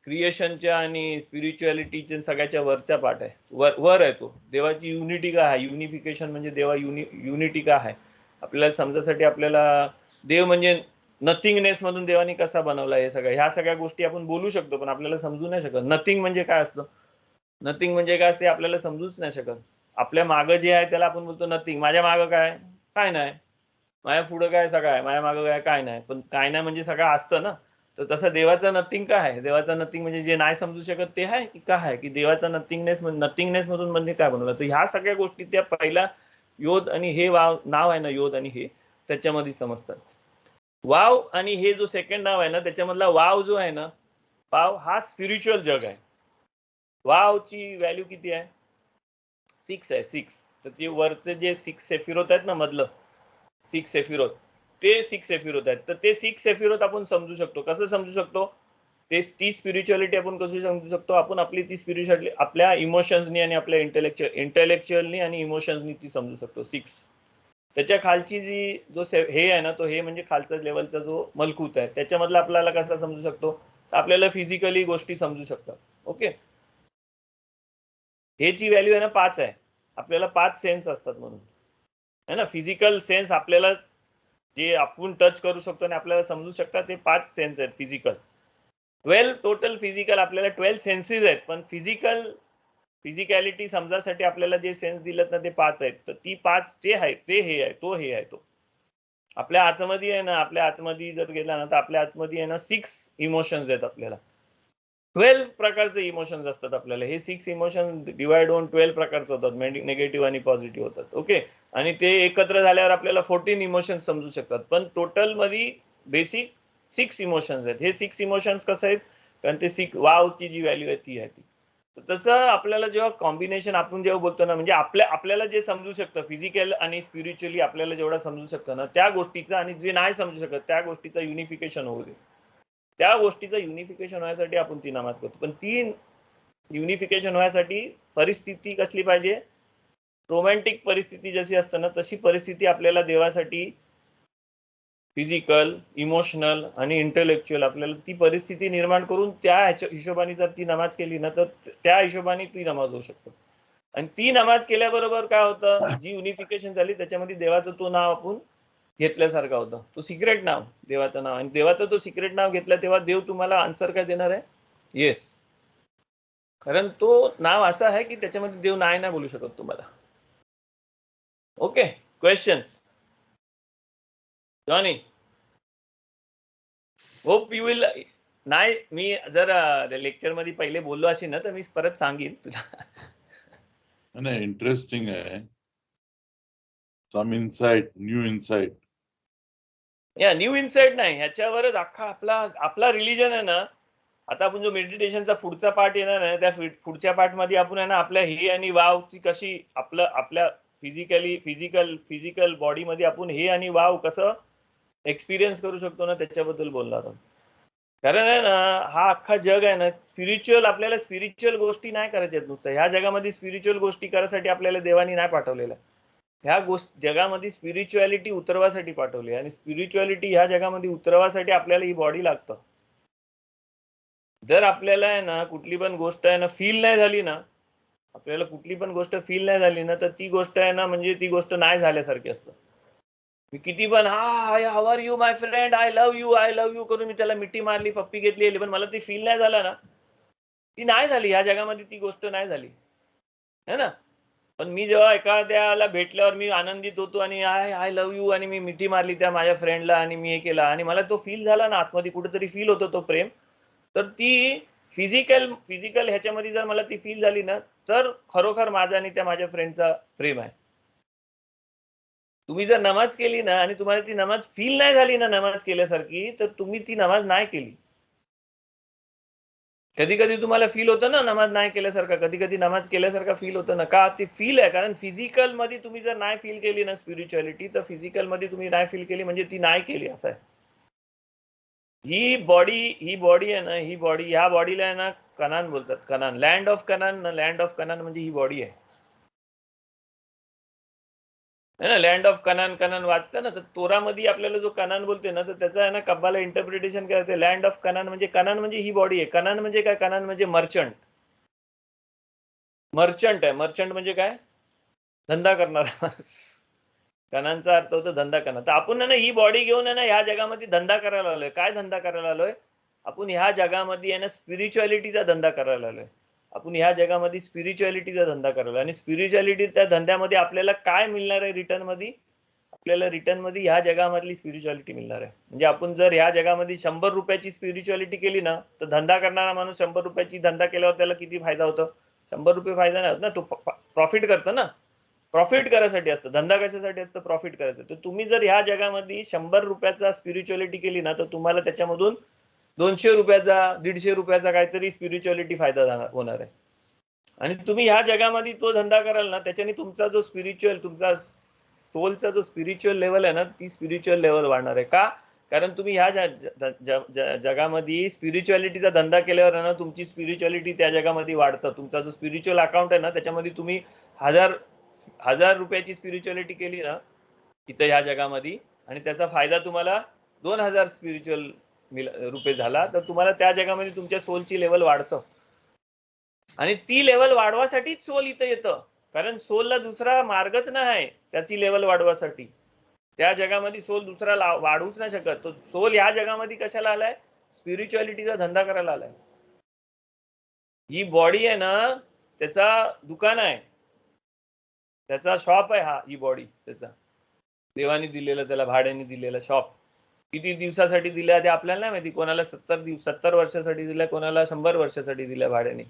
क्रिएशनच्या आणि स्पिरिच्युअलिटीच्या सगळ्याच्या वरचा पार्ट आहे, वर आहे तो. देवाची युनिटी काय आहे, युनिफिकेशन म्हणजे देवा युनिटी काय आहे आपल्याला समजासाठी, आपल्याला देव म्हणजे नथिंगनेस मधून देवानी कसा बनवला हे सगळं, ह्या सगळ्या गोष्टी आपण बोलू शकतो पण आपल्याला समजू नाही शकत. नथिंग म्हणजे काय असतं, नथिंग म्हणजे काय असते आपल्याला समजूच नाही शकत. आपल्या मागं जे आहे त्याला आपण बोलतो नथिंग. माझ्या मागं काय नाही, माझ्या पुढं काय सगळं आहे, माझ्या मागं काय नाही. पण काय नाही म्हणजे सगळं असतं ना, तर तसं देवाचा नथिंग काय आहे? देवाचा नथिंग म्हणजे जे नाही समजू शकत ते आहे की काय आहे? की देवाचा नथिंगनेस मधून म्हणजे काय बनवलं? तर ह्या सगळ्या गोष्टी त्या पहिला योद आणि हे वाव नाव आहे ना, योद आणि हे त्याच्यामध्ये समजतात. वाव आणि हे जो सेकंड नाव आहे ना, त्याच्यामधला वाव जो आहे ना, वाव हा स्पिरिच्युअल जग आहे. वावची व्हॅल्यू किती आहे? 6 आहे, 6. तर ते वरचे जे 6 सेफिरोत आहेत ना, मधलं 6 सेफिरोत, ते 6 सेफिरोत आहेत. तर ते 6 सेफिरोत आपण समजू शकतो. कसं समजू शकतो? ती स्पिरिच्युअलिटी आपण कशी समजू शकतो? आपण आपली ती स्पिरिच्युअलिटी आपल्या इमोशन्सनी आणि आपल्या इंटेलेक्च्युअलनी आणि इमोशन्सनी ती समजू शकतो. 6 त्याच्या खालची जी जो हे आहे ना, तो हे म्हणजे खालचा लेवलचा जो मलकूत आहे, त्याच्यामधला आपल्याला कसा समजू शकतो? तर आपल्याला फिजिकली गोष्टी समजू शकतात. ओके, हे जी व्हॅल्यू आहे ना 5 आहे. आपल्याला 5 सेन्स असतात म्हणून है ना. फिजिकल सेन्स आपल्याला जे आपण टच करू शकतो आणि आपल्याला समजू शकतात ते 5 सेन्स आहेत फिजिकल. 12 टोटल फिजिकल आपल्याला 12 सेन्सेस आहेत, पण फिजिकॅलिटी समजासाठी आपल्याला जे सेन्स दिलेत ना ते 5 आहेत. तर ती 5 ते आहे, ते हे आहे, तो हे आहे. तो आपल्या आतमध्ये आहे ना, आपल्या आतमध्ये जर गेला ना, तर आपल्या आतमध्ये आहे ना 6 इमोशन्स आहेत. आपल्याला 12 प्रकारचे इमोशन्स असतात आपल्याला. हे 6 इमोशन डिवाइड होऊन 12 प्रकारचे होतात, निगेटिव्ह आणि पॉझिटिव्ह होतात. ओके, आणि ते एकत्र झाल्यावर आपल्याला 14 इमोशन्स समजू शकतात. पण टोटल मध्ये बेसिक 6 इमोशन्स आहेत. हे 6 इमोशन्स कसं आहेत? कारण ते 6 वावची जी व्हॅल्यू आहे ती आहे ती. तसं आपल्याला जेव्हा कॉम्बिनेशन आपण जेव्हा बोलतो ना, म्हणजे आपल्याला जे समजू शकतं फिजिकल आणि स्पिरिच्युअली आपल्याला जेवढा समजू शकतं ना, त्या गोष्टीचं आणि जे नाही समजू शकत त्या गोष्टीचं युनिफिकेशन होऊ दे. त्या गोष्टीचं युनिफिकेशन होण्यासाठी आपण ती नमाज करतो. पण ती युनिफिकेशन होण्यासाठी परिस्थिती कसली पाहिजे? रोमॅन्टिक परिस्थिती जशी असते ना, तशी परिस्थिती आपल्याला देवासाठी फिजिकल, इमोशनल आणि इंटेलेक्च्युअल आपल्याला ती परिस्थिती निर्माण करून त्या हिशोबाने जर ती नमाज केली ना, तर त्या हिशोबाने ती नमाज होऊ शकतो. आणि ती नमाज केल्याबरोबर काय होतं? जी युनिफिकेशन झाली त्याच्यामध्ये देवाचं तो नाव आपण घेतल्यासारखं होतं. तो सिक्रेट नाव, देवाचं नाव. आणि देवाचं तो सिक्रेट नाव घेतलं तेव्हा देव तुम्हाला आन्सर काय देणार आहे? येस. कारण तो नाव असा आहे की त्याच्यामध्ये देव नाही बोलू शकत तुम्हाला. Okay, questions? Johnny, hope you will. नाही, मी जर लेक्चर मध्ये पहिले बोललो असेल ना, तर मी परत सांगेन तुला. नाही, इंटरेस्टिंग आहे. Some insight, new insight. या न्यू इन्साइट नाही, ह्याच्यावरच अख्खा आपला रिलीजन आहे ना. आता आपण जो मेडिटेशनचा पुढचा पार्ट येणार आहे, त्या पुढच्या पार्ट मध्ये आपण आहे ना आपल्या हे आणि वावची कशी आपल्या फिजिकल बॉडी मध्ये आपण हे आणि वाव कसं एक्सपिरियन्स करू शकतो ना, त्याच्याबद्दल बोलणार आहोत. कारण आहे ना, हा अख्खा जग आहे ना स्पिरिच्युअल. आपल्याला स्पिरिच्युअल गोष्टी नाही करायच्या आहेत नुसतं. ह्या जगामध्ये स्पिरिच्युअल गोष्टी करायसाठी आपल्याला देवानी नाही पाठवलेलं. ह्या जगामध्ये स्पिरिच्युअलिटी उतरवासाठी पाठवली, आणि स्पिरिच्युअलिटी ह्या जगामध्ये उतरवासाठी आपल्याला ही बॉडी लागतं. जर आपल्याला आहे ना कुठली पण गोष्ट आहे ना फील नाही झाली ना, आपल्याला कुठली पण गोष्ट फील नाही झाली ना, तर ती गोष्ट आहे ना म्हणजे ती गोष्ट नाही झाल्यासारखी असतं. मी किती पण how are you my friend, I love you करून मी त्याला मिठी मारली, पप्पी घेतली, पण मला ती फील नाही झाला ना, ती नाही झाली. ह्या जगामध्ये ती गोष्ट नाही झाली है ना. पण मी जेव्हा एखाद्याला भेटल्यावर मी आनंदित होतो आणि आय लव्ह यू आणि मी मिठी मारली त्या माझ्या फ्रेंडला आणि मी हे केलं आणि मला तो फील झाला ना, आतमध्ये कुठेतरी फील होतो तो प्रेम, तर ती फिजिकल ह्याच्यामध्ये जर मला ती फील झाली ना, तर खरोखर माझा आणि त्या माझ्या फ्रेंडचा प्रेम आहे. तुम्ही जर नमाज केली ना आणि तुम्हाला ती नमाज फील नाही झाली ना नमाज केल्यासारखी, तर तुम्ही ती नमाज नाही केली. कधी कधी तुम्हाला फील होतं ना नमाज नाही केल्यासारखा, कधी कधी नमाज केल्यासारखा फील होतं ना. का? ती फील आहे. कारण फिजिकल मध्ये तुम्ही जर नाही फील केली ना स्पिरिच्युअलिटी, तर फिजिकल मध्ये तुम्ही नाही फील केली म्हणजे ती नाही केली असं आहे. ही बॉडी आहे ना, ही बॉडी, ह्या बॉडीला आहे ना कनान बोलतात. कनान, लँड ऑफ कनान म्हणजे ही बॉडी आहे ना. लँड ऑफ कनान वाचतं ना, तर तोरामध्ये आपल्याला जो कनान बोलते ना, तर त्याचा आहे ना कब्बाला इंटरप्रिटेशन करते. लँड ऑफ कनान म्हणजे ही बॉडी आहे. कनान म्हणजे काय? कनान म्हणजे मर्चंट आहे. मर्चंट म्हणजे काय? धंदा करणारा माणूस. कनानचा अर्थ होतो धंदा करणार. तर आपण ना ही बॉडी घेऊन आहे ना ह्या जगामध्ये धंदा करायला आलोय. काय धंदा करायला आलोय? आपण ह्या जगामध्ये आहे ना स्पिरिच्युअलिटीचा धंदा करायला आलोय. आपण ह्या जगामध्ये स्पिरिच्युअलिटीचा धंदा करायला, आणि स्पिरिच्युअलिटी त्या धंद्यामध्ये आपल्याला काय मिळणार आहे रिटर्न मध्ये? आपल्याला रिटर्न मध्ये ह्या जगामधली स्पिरिच्युअलिटी मिळणार आहे. म्हणजे आपण जर ह्या जगामध्ये 100 रुपयाची स्पिरिच्युअलिटी केली ना, तर धंदा करणारा माणूस 100 रुपयाची धंदा केल्यावर त्याला किती फायदा होतो? 100 रुपये फायदा नाही होत ना, तो प्रॉफिट करतो ना. प्रॉफिट करायसाठी असतं. धंदा कशासाठी असतं? प्रॉफिट करायचं. तर तुम्ही जर ह्या जगामध्ये 100 रुपयाचा स्पिरिच्युअलिटी केली ना, तर तुम्हाला त्याच्यामधून 200 रुपयाचा 150 रुपयाचा काहीतरी स्पिरिच्युअलिटी फायदा होणार आहे. आणि तुम्ही ह्या जगामध्ये तो धंदा कराल ना, त्याच्याने तुमचा जो स्पिरिच्युअल, तुमचा सोलचा जो स्पिरिच्युअल लेवल आहे ना, ती स्पिरिच्युअल लेवल वाढणार आहे. का? कारण तुम्ही ह्या जगामध्ये स्पिरिच्युअलिटीचा धंदा केल्यावर ना, तुमची स्पिरिच्युअलिटी त्या जगामध्ये वाढतं. तुमचा जो स्पिरिच्युअल अकाउंट आहे ना, त्याच्यामध्ये तुम्ही 1000 रुपयाची स्पिरिच्युअलिटी केली ना इथं ह्या जगामध्ये, आणि त्याचा फायदा तुम्हाला 2000 स्पिरिच्युअल रुपये झाला, तर तुम्हाला त्या जगामध्ये तुमच्या सोलची लेवल वाढतं. आणि ती लेवल वाढवासाठीच सोल इथं येतं. कारण सोलला दुसरा मार्गच नाही त्याची लेवल वाढवासाठी. त्या जगामध्ये सोल दुसरा वाढवूच नाही शकत. तो सोल ह्या जगामध्ये कशाला आलाय? स्पिरिच्युअलिटीचा धंदा करायला आलाय. ही बॉडी आहे ना, त्याचा दुकान आहे, त्याचा शॉप आहे. ही बॉडी त्याचा देवाने दिलेला, त्याला भाड्याने दिलेला शॉप. किती दिवसासाठी दिला ते आपल्याला नाही माहिती. कोणाला 70 वर्षासाठी दिला, कोणाला 100 वर्षासाठी दिला भाड्याने.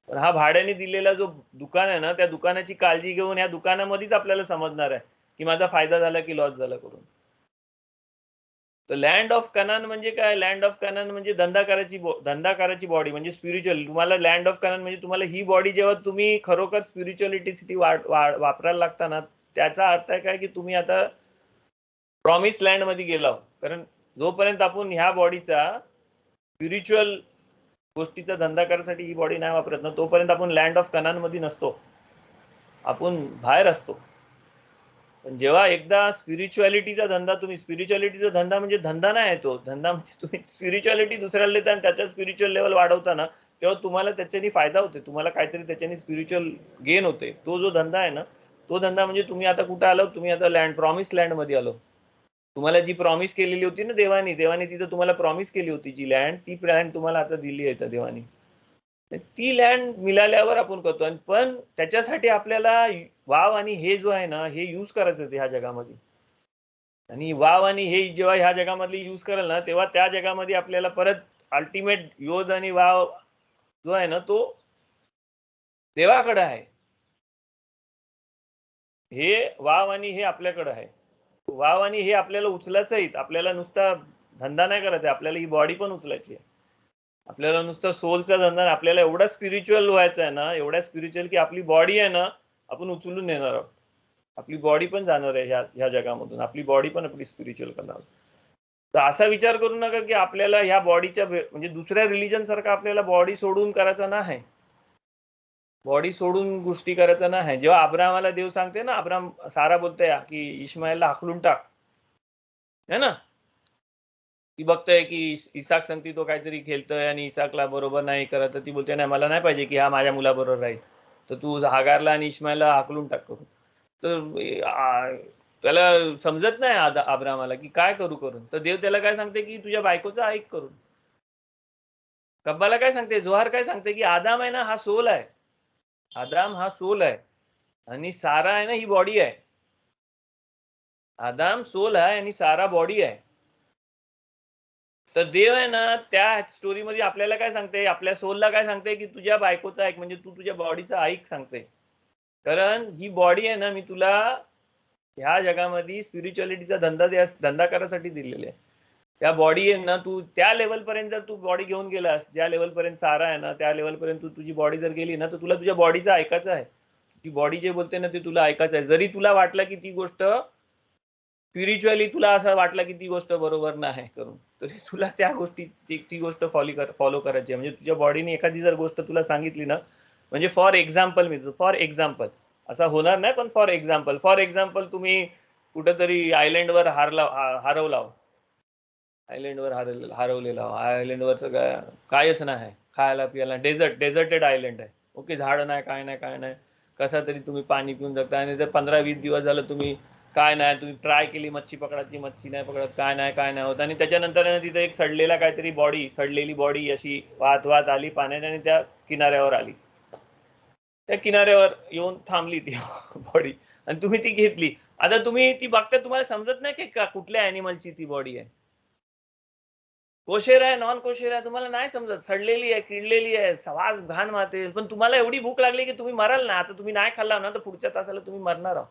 पण हा भाड्याने दिलेला जो दुकान आहे ना, त्या दुकानाची काळजी घेऊन या दुकानामध्येच आपल्याला समजणार आहे की माझा फायदा झाला की लॉस झाला करून. तर लँड ऑफ कनान म्हणजे काय? लँड ऑफ कनान म्हणजे धंदा करायची बॉडी म्हणजे स्पिरिच्युअल. तुम्हाला लँड ऑफ कनान म्हणजे तुम्हाला ही बॉडी जेव्हा तुम्ही खरोखर स्पिरिच्युअलिटी वापरायला लागता ना, त्याचा अर्थ आहे काय की तुम्ही आता प्रॉमिस लँड मध्ये गेला. कारण जोपर्यंत आपण ह्या बॉडीचा स्पिरिच्युअल गोष्टीचा धंदा करण्यासाठी ही बॉडी नाही वापरत ना, तोपर्यंत आपण लँड ऑफ कनान मध्ये नसतो, आपण बाहेर असतो. पण जेव्हा एकदा स्पिरिच्युअलिटीचा धंदा, तुम्ही स्पिरिच्युअलिटीचा धंदा म्हणजे धंदा नाही आहे, तो धंदा म्हणजे तुम्ही स्पिरिच्युअलिटी दुसऱ्याला देता आणि त्याचा स्पिरिच्युअल लेवल वाढवता ना, तेव्हा तुम्हाला त्याच्यानी फायदा होते, तुम्हाला काहीतरी त्याच्यानी स्पिरिच्युअल गेन होते. तो जो धंदा आहे ना, तो धंदा म्हणजे तुम्ही आता कुठे आलो? तुम्ही आता प्रॉमिस लँड मध्ये आलो. तुम्हाला जी प्रॉमिस केलेली होती ना देवानी तिथं तुम्हाला प्रॉमिस केली होती जी लँड, ती लँड तुम्हाला आता दिली आहे देवानी. ती लँड मिळाल्यावर आपण करतो. आणि पण त्याच्यासाठी आपल्याला वाव आणि हे जो आहे ना, हे यूज करायचं ह्या जगामध्ये. आणि वाव आणि हे जेव्हा ह्या जगामधली यूज कराल ना, तेव्हा त्या जगामध्ये आपल्याला परत अल्टिमेट योध आणि वाव जो आहे ना, तो देवाकडे आहे. हे वाव आणि हे आपल्याकडे आहे. वाव आणि हे आपल्याला उचलायचं आहे. आपल्याला नुसता धंदा नाही करायचा, आपल्याला ही बॉडी पण उचलायची आहे. आपल्याला नुसता सोलचा धंदा, आपल्याला एवढा स्पिरिच्युअल व्हायचा आहे ना, एवढा स्पिरिच्युअल की आपली बॉडी आहे ना, आपण उचलून नेणार आहोत. आपली बॉडी पण जाणार आहे ह्या जगामधून, आपली बॉडी पण आपली स्पिरिच्युअल करणार. तर असा विचार करू नका की आपल्याला ह्या बॉडीच्या म्हणजे दुसऱ्या रिलीजन सारखा आपल्याला बॉडी सोडून करायचा नाही, बॉडी सोडून गोष्टी करायचा नाही. जेव्हा अब्राहमाला देव सांगते ना, अब्राहम सारा बोलतोय की इश्माईलला हाकलून टाक, है ना, ती बघतोय की इसाक सांगते तो काहीतरी खेळतोय आणि इसाकला बरोबर नाही करत, तर ती बोलते नाही मला नाही पाहिजे की हा माझ्या मुलाबरोबर राहील, तर तू हागारला आणि इश्माईलला हाकलून टाक करून. तर त्याला समजत नाही अब्राहमाला की काय करू करून. तर देव त्याला काय सांगते की तुझ्या बायकोचं ऐक करून. कब्बाला काय सांगते, जोहार काय सांगते की आदाम आहे ना हा सोल आहे, आदाम हा सोल आहे आणि सारा आहे ना ही बॉडी आहे. आदाम सोल आहे आणि सारा बॉडी आहे. तर देव आहे ना त्या स्टोरीमध्ये आपल्याला काय सांगते, आपल्या सोलला काय सांगते की तुझ्या बायकोचा ऐक, म्हणजे तू तुझ्या बॉडीचा ऐक सांगते. कारण ही बॉडी आहे ना, मी तुला ह्या जगामध्ये स्पिरिच्युअलिटीचा धंदा करायसाठी दिलेला आहे. त्या बॉडी आहे ना, तू त्या लेवल पर्यंत जर तू बॉडी घेऊन गेलास, ज्या लेवल पर्यंत सारा आहे ना त्या लेवल पर्यंत तुझी बॉडी जर गेली ना, तर तुला तुझ्या बॉडीचं ऐकायचं आहे. तुझी बॉडी जे बोलते ना ते तुला ऐकायचं आहे. जरी तुला वाटलं की ती गोष्ट स्पिरिच्युअली तुला असं वाटलं की ती गोष्ट बरोबर नाही करून, तरी तुला त्या गोष्टी ती गोष्ट फॉलो करायची आहे. म्हणजे तुझ्या बॉडीने एखादी जर गोष्ट तुला सांगितली ना, म्हणजे फॉर एक्झाम्पल असं होणार नाही, पण फॉर एक्झाम्पल तुम्ही कुठेतरी आयलंडवर हरवलेला, आयलंडवर कायच नाही, खायला पियाला डेझर्टेड आयलंड आहे. ओके, झाड नाही, काय नाही, कसा तरी तुम्ही पाणी पिऊन जगता. आणि जर 15-20 दिवस झालं तुम्ही काय नाही, तुम्ही ट्राय केली मच्छी पकडायची, मच्छी नाही पकडत, काय नाही होत. आणि त्याच्यानंतर तिथे एक सडलेली बॉडी अशी वाहत आली पाण्याने आणि त्या किनाऱ्यावर आली. त्या किनाऱ्यावर येऊन थांबली ती बॉडी आणि तुम्ही ती घेतली आता तुम्ही ती बघता, तुम्हाला समजत नाही की कुठल्या अॅनिमलची ती बॉडी आहे, कोशेर आहे नॉन कोशेर आहे तुम्हाला नाही समजत, सडलेली आहे किडलेली आहे वास घाण मारते, पण तुम्हाला एवढी भूक लागली की तुम्ही मराल ना. आता तुम्ही नाही खाल्ला ना तर पुढच्या तासाला तुम्ही मरणार आहात.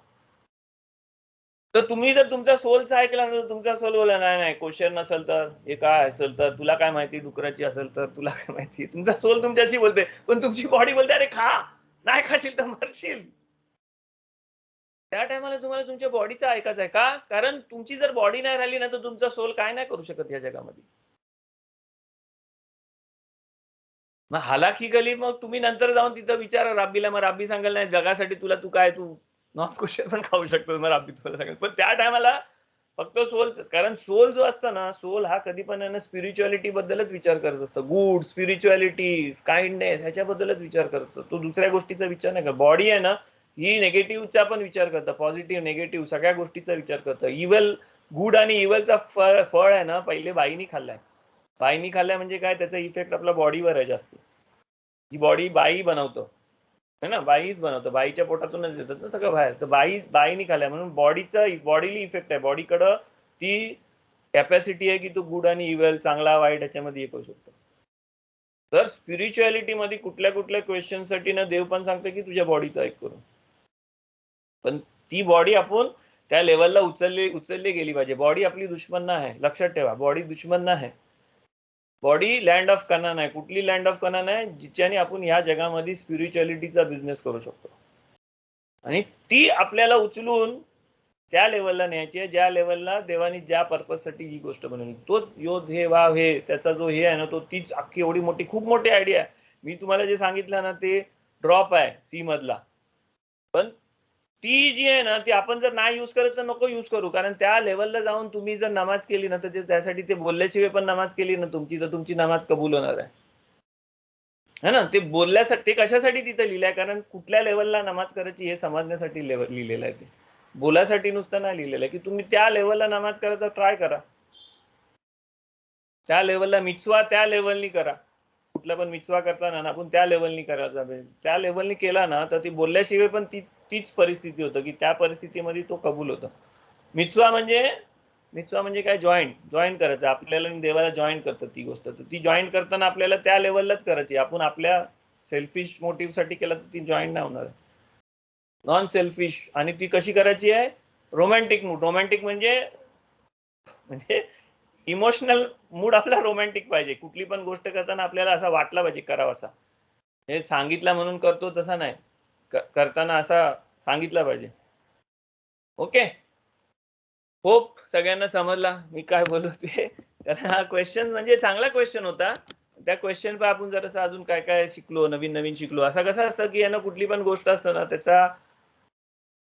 तर तुम्ही जर तुमच्या सोलचं ऐकलं ना, तुमचा सोल बोला नाही नाही कोशेर नसेल तर हे काय असेल तर तुला काय माहिती, डुकराची असेल तर तुला काय माहिती. तुमचा सोल तुमच्याशी बोलते, पण तुमची बॉडी बोलते अरे खा, नाही खाशील तर मरशील. त्या टायमाला तुम्हाला तुमच्या बॉडीचं ऐकायचं आहे का? कारण तुमची जर बॉडी नाही राहिली ना तर तुमचा सोल काय नाही करू शकत या जगामध्ये. मग हालाकी गली, मग तुम्ही नंतर जाऊन तिथं विचारा राब्बीला, मग राब्बी सांगेल नाही जगासाठी तुला तू काय तू नॉन कोशर पण खाऊ शकतो, मग राब्बी तुला सांगेल. पण त्या टायमाला फक्त सोल, कारण सोल जो असतो ना, सोल हा कधी पण स्पिरिच्युअलिटी बद्दलच विचार करत असतो, गुड स्पिरिच्युअलिटी काइंडनेस ह्याच्याबद्दलच विचार करत असतो, तो दुसऱ्या गोष्टीचा विचार नाही करत. बॉडी आहे ना ही नेगेटिव्हचा पण विचार करतं, पॉझिटिव्ह नेगेटिव्ह सगळ्या गोष्टीचा विचार करतं. इव्हल गुड आणि इव्हलचा फळ आहे ना पहिले बाईनी खाल्लाय. बाईनी खाल्लाय म्हणजे काय, त्याचा इफेक्ट आपल्या बॉडीवर आहे जास्त. ही बॉडी बाई बनवतो है ना, बाईच बनवतो, बाईच्या पोटातूनच येतात ना सगळं बाहेर. तर बाईनी खाल्लाय म्हणून बॉडीचा बॉडीली इफेक्ट आहे, बॉडीकडं ती कॅपॅसिटी आहे की तो गुड आणि इव्हल चांगला वाईट याच्यामध्ये करू शकतो. तर स्पिरिच्युअलिटी मध्ये कुठल्या कुठल्या क्वेश्चन साठी ना देव पण सांगतो की तुझ्या बॉडीचा ऐक करून, पण ती बॉडी आपण त्या लेवलला उचलली गेली पाहिजे. बॉडी आपली दुश्मन ना आहे, लक्षात ठेवा, बॉडी दुश्मन ना आहे. बॉडी लँड ऑफ कनान आहे. कुठली लँड ऑफ कनान आहे, जिच्याने आपण ह्या जगामध्ये स्पिरिच्युअलिटीचा बिझनेस करू शकतो. आणि ती आपल्याला उचलून त्या लेवलला न्यायची आहे ज्या लेवलला देवानी ज्या पर्पज साठी ही गोष्ट बनवली. तो योध हे वाव हे त्याचा जो हे आहे ना, तो तीच अख्खी एवढी मोठी खूप मोठी आयडिया आहे. मी तुम्हाला जे सांगितलं ना ते ड्रॉप आहे सी मधला, पण ती जी आहे ना ती आपण जर नाही यूज करत तर नको यूज करू. कारण त्या लेवलला जाऊन तुम्ही जर नमाज केली ना तर त्यासाठी ते बोलल्याशिवाय पण नमाज केली ना तुमची, तर तुमची नमाज कबूल होणार आहे ना. ते बोलल्यासाठी, ते कशासाठी तिथं लिहिलंय, कारण कुठल्या लेवलला नमाज करायची हे समजण्यासाठी लिहिलेलं आहे. ते बोलासाठी नुसतं नाही लिहिलेलं आहे की तुम्ही त्या लेवलला नमाज करायचा ट्राय करा, त्या लेवलला मिचवा त्या लेवलनी करा. कुठला पण मिचवा करताना ना आपण त्या लेवलनी करायचा, त्या लेवलनी केला ना तर ती बोलल्याशिवाय पण तीच परिस्थिती होतं की त्या परिस्थितीमध्ये तो कबूल होतो. मिचवा म्हणजे काय, जॉईन करायचं आपल्याला, देवाला जॉईन करतं ती गोष्ट. तर ती जॉईन करताना आपल्याला त्या लेवललाच करायची. आपण आपल्या सेल्फिश मोटिव्ह साठी केलं तर ती जॉईन नाही होणार, नॉन सेल्फिश. आणि ती कशी करायची आहे, रोमॅन्टिक मूड. रोमॅन्टिक म्हणजे इमोशनल मूड आपला रोमॅन्टिक पाहिजे. कुठली पण गोष्ट करताना आपल्याला असं वाटलं पाहिजे करावं असा, हे सांगितलं म्हणून करतो तसा नाही, करताना असा सांगितलं पाहिजे. ओके, होप सगळ्यांना समजला मी काय बोलतो ते. कारण हा क्वेश्चन म्हणजे चांगला क्वेश्चन होता. त्या क्वेश्चन पर आपण जरासं अजून काय काय शिकलो, नवीन शिकलो. असं कसं असतं की यांना कुठली पण गोष्ट असतं ना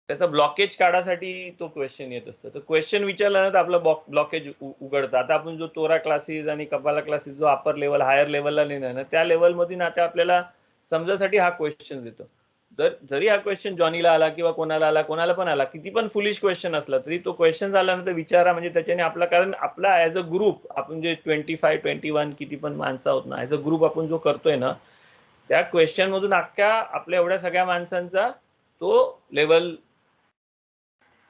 त्याचा ब्लॉकेज काढासाठी तो क्वेश्चन येत असतं. तर क्वेश्चन विचारला ना तर आपलं ब्लॉकेज उघडतं. आता आपण जो तोरा क्लासेस आणि कबाला क्लासेस जो अपर लेवल हायर लेवलला नेणार ना, त्या लेवलमध्ये ना आपल्याला समजासाठी हा क्वेश्चन येतो. जरी हा क्वेश्चन जॉनीला आला किंवा कोणाला पण आला, किती पण फुलिश क्वेश्चन असला तरी तो क्वेश्चन आला ना तर विचारा. म्हणजे त्याच्याने आपला, कारण आपला ऍज अ ग्रुप आपण जे 25, 21 किती पण माणसं आहोत ना, ऍज अ ग्रुप आपण जो करतोय ना, त्या क्वेश्चन मधून अख्ख्या आपल्या एवढ्या सगळ्या माणसांचा तो लेवल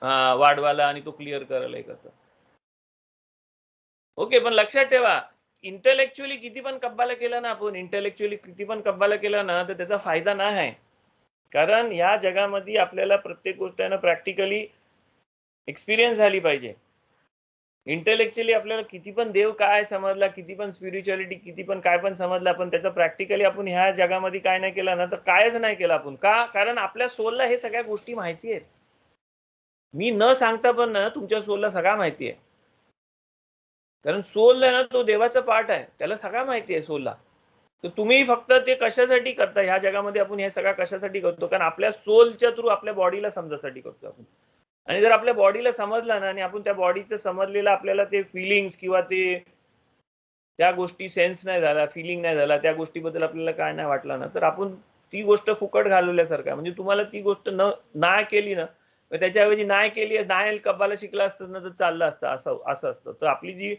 वाढवायला आणि तो क्लिअर करायला करतो. ओके, पण लक्षात ठेवा, इंटेलेक्च्युअली किती पण कब्बाला केला ना आपण, इंटेलेक्च्युअली किती पण कब्बाला केला ना तर त्याचा फायदा नाही आहे. कारण या जगामध्ये आपल्याला प्रत्येक गोष्ट आहे ना प्रॅक्टिकली एक्सपिरियन्स झाली पाहिजे. इंटेलेक्च्युअली आपल्याला किती पण देव काय समजला, किती पण स्पिरिच्युअलिटी किती पण काय पण समजला, पण त्याचा प्रॅक्टिकली आपण ह्या जगामध्ये काय नाही केला ना तर कायच नाही केलं आपण. का? कारण आपल्या सोलला हे सगळ्या गोष्टी माहिती आहेत. मी न सांगता पण ना तुमच्या सोलला सगळा माहिती आहे. कारण सोल आहे ना तो देवाचा पार्ट आहे, त्याला सगळं माहिती आहे सोलला. तर तुम्ही फक्त ते कशासाठी करता ह्या जगामध्ये, आपण हे सगळं कशासाठी करतो, कारण आपल्या सोलच्या थ्रू आपल्या बॉडीला समजासाठी करतो आपण. आणि जर आपल्या बॉडीला समजलं ना आणि आपण त्या बॉडीचं समजलेलं आपल्याला ते फिलिंग्स किंवा त्या गोष्टी सेन्स नाही झाला, फिलिंग नाही झाला, त्या गोष्टीबद्दल आपल्याला काय नाही वाटलं ना, तर आपण ती गोष्ट फुकट घालवल्यासारखं. म्हणजे तुम्हाला ती गोष्ट नाही केली ना, त्याच्याऐवजी नाही केली, नाही कब्बाला शिकला असतं ना तर चाललं असतं, असं असतं. तर आपली जी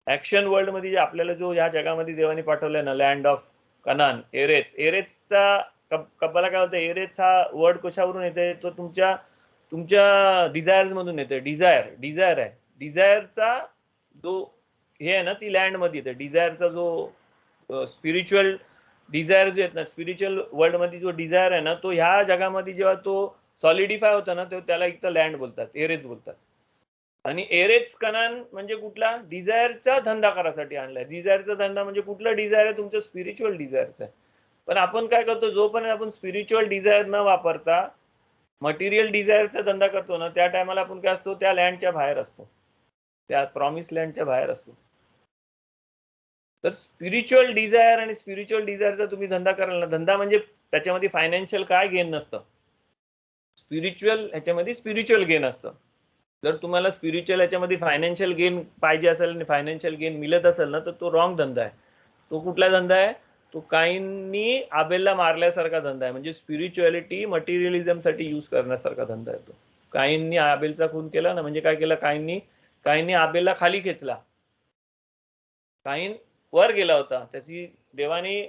ऍक्शन वर्ल्ड मध्ये जे आपल्याला जो या जगामध्ये देवाने पाठवलंय ना, लँड ऑफ कनान, एरेसचा कब्बाला काय होतं, एरेस हा वर्ड कशावरून येते, तो तुमच्या तुमच्या डिझायर्स मधून येते. डिझायर आहे. डिझायरचा जो हे आहे ना ती लँड मध्ये येते. डिझायरचा जो स्पिरिच्युअल डिझायर जे आहेत ना, स्पिरिच्युअल वर्ल्ड मध्ये जो डिझायर आहे ना, तो ह्या जगामध्ये जेव्हा तो सॉलिडिफाय होता ना, तेव्हा त्याला एक तर लँड बोलतात, एरेज बोलतात. आणि एरेज कनान म्हणजे कुठला? डिझायरचा धंदा करायसाठी आणलाय. डिझायरचा धंदा म्हणजे कुठला डिझायर आहे? तुमचं स्पिरिच्युअल डिझायर्स आहे. पण आपण काय करतो, जोपर्यंत आपण स्पिरिच्युअल डिझायर न वापरता मटेरियल डिझायरचा धंदा करतो ना, त्या टायमाला आपण काय असतो? त्या लँडच्या बाहेर असतो, त्या प्रॉमिस लँडच्या बाहेर असतो. तर स्पिरिच्युअल डिझायर आणि स्पिरिच्युअल डिझायरचा तुम्ही धंदा कराल ना, धंदा म्हणजे त्याच्यामध्ये फायनान्शियल काय गेन नसतं. स्पिरिच्युअल ह्याच्यामध्ये स्पिरिच्युअल गेन असतं. जर तुम्हाला स्पिरिच्युअल ह्याच्यामध्ये फायनान्शियल गेन पाहिजे असेल आणि फायनान्शियल गेन मिळत असेल ना, तर तो रॉंग धंदा आहे. तो कुठला धंदा आहे? तो काहींनी आबेलला मारल्यासारखा धंदा आहे. म्हणजे स्पिरिच्युअलिटी मटेरियलिझम साठी यूज करण्यासारखा धंदा आहे तो. काहींनी आबेलचा खून केला ना, म्हणजे काय केलं? काहींनी आबेलला खाली खेचला. काहीन वर गेला होता. त्याची देवानी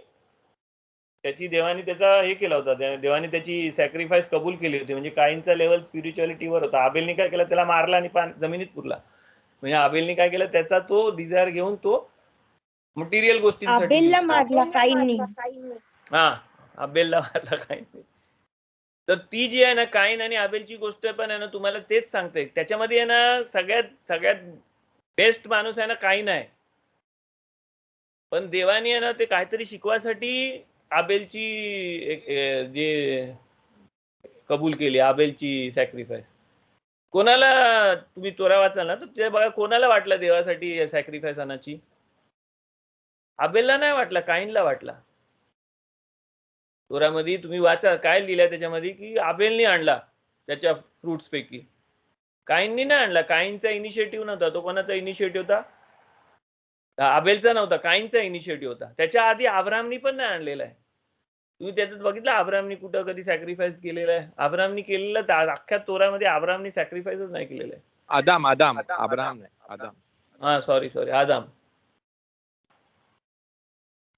त्याचा हे केला होता. देवानी त्याची सॅक्रिफाईस कबूल केली होती. म्हणजे काहींचा लेवल स्पिरिच्युअलिटीवर होता. आबेलनी काय केलं? त्याला मारला आणि जमिनीत पुरला. म्हणजे आबेलनी काय केलं? त्याचा तो डिझायर घेऊन तो मटेरियल गोष्टींसाठी आबेलला मारला काहींनी. हा, आबेलला मारला काहींनी. तर ती जी आहे ना काईन आणि आबेलची गोष्ट पण आहे ना, तुम्हाला तेच सांगते. त्याच्यामध्ये आहे ना सगळ्यात बेस्ट माणूस आहे ना काईन आहे. पण देवानी आहे ना ते काहीतरी शिकवासाठी आबेलची जे कबूल केली, आबेलची सॅक्रिफाईस. कोणाला तुम्ही तोरा वाचाल ना, तर ते बघा कोणाला वाटलं देवासाठी सॅक्रिफाईस आणायची? आबेलला नाही वाटला, काईनला वाटला. तोरामध्ये तुम्ही वाचा काय लिहिलंय त्याच्यामध्ये, की आबेलनी आणला त्याच्या फ्रुट्स पैकी, काईननी नाही आणला. काईनचा इनिशिएटिव्ह नव्हता. तो कोणाचा इनिशिएटिव्ह होता? आबेलचा नव्हता, काईनचा इनिशिएटिव्ह होता. त्याच्या आधी अब्राहमनी पण नाही आणलेला आहे. तुम्ही त्याच्यात बघितलं अब्राहमनी कुठं कधी सॅक्रिफाईस केलेलं आहे? अब्राहमनी केलेलं अख्ख्या तोरामध्ये अब्राहमनी सॅक्रिफाईसच नाही केलेलं आहे. आदाम अब्राहम नाही, आदाम. हा, सॉरी आदाम.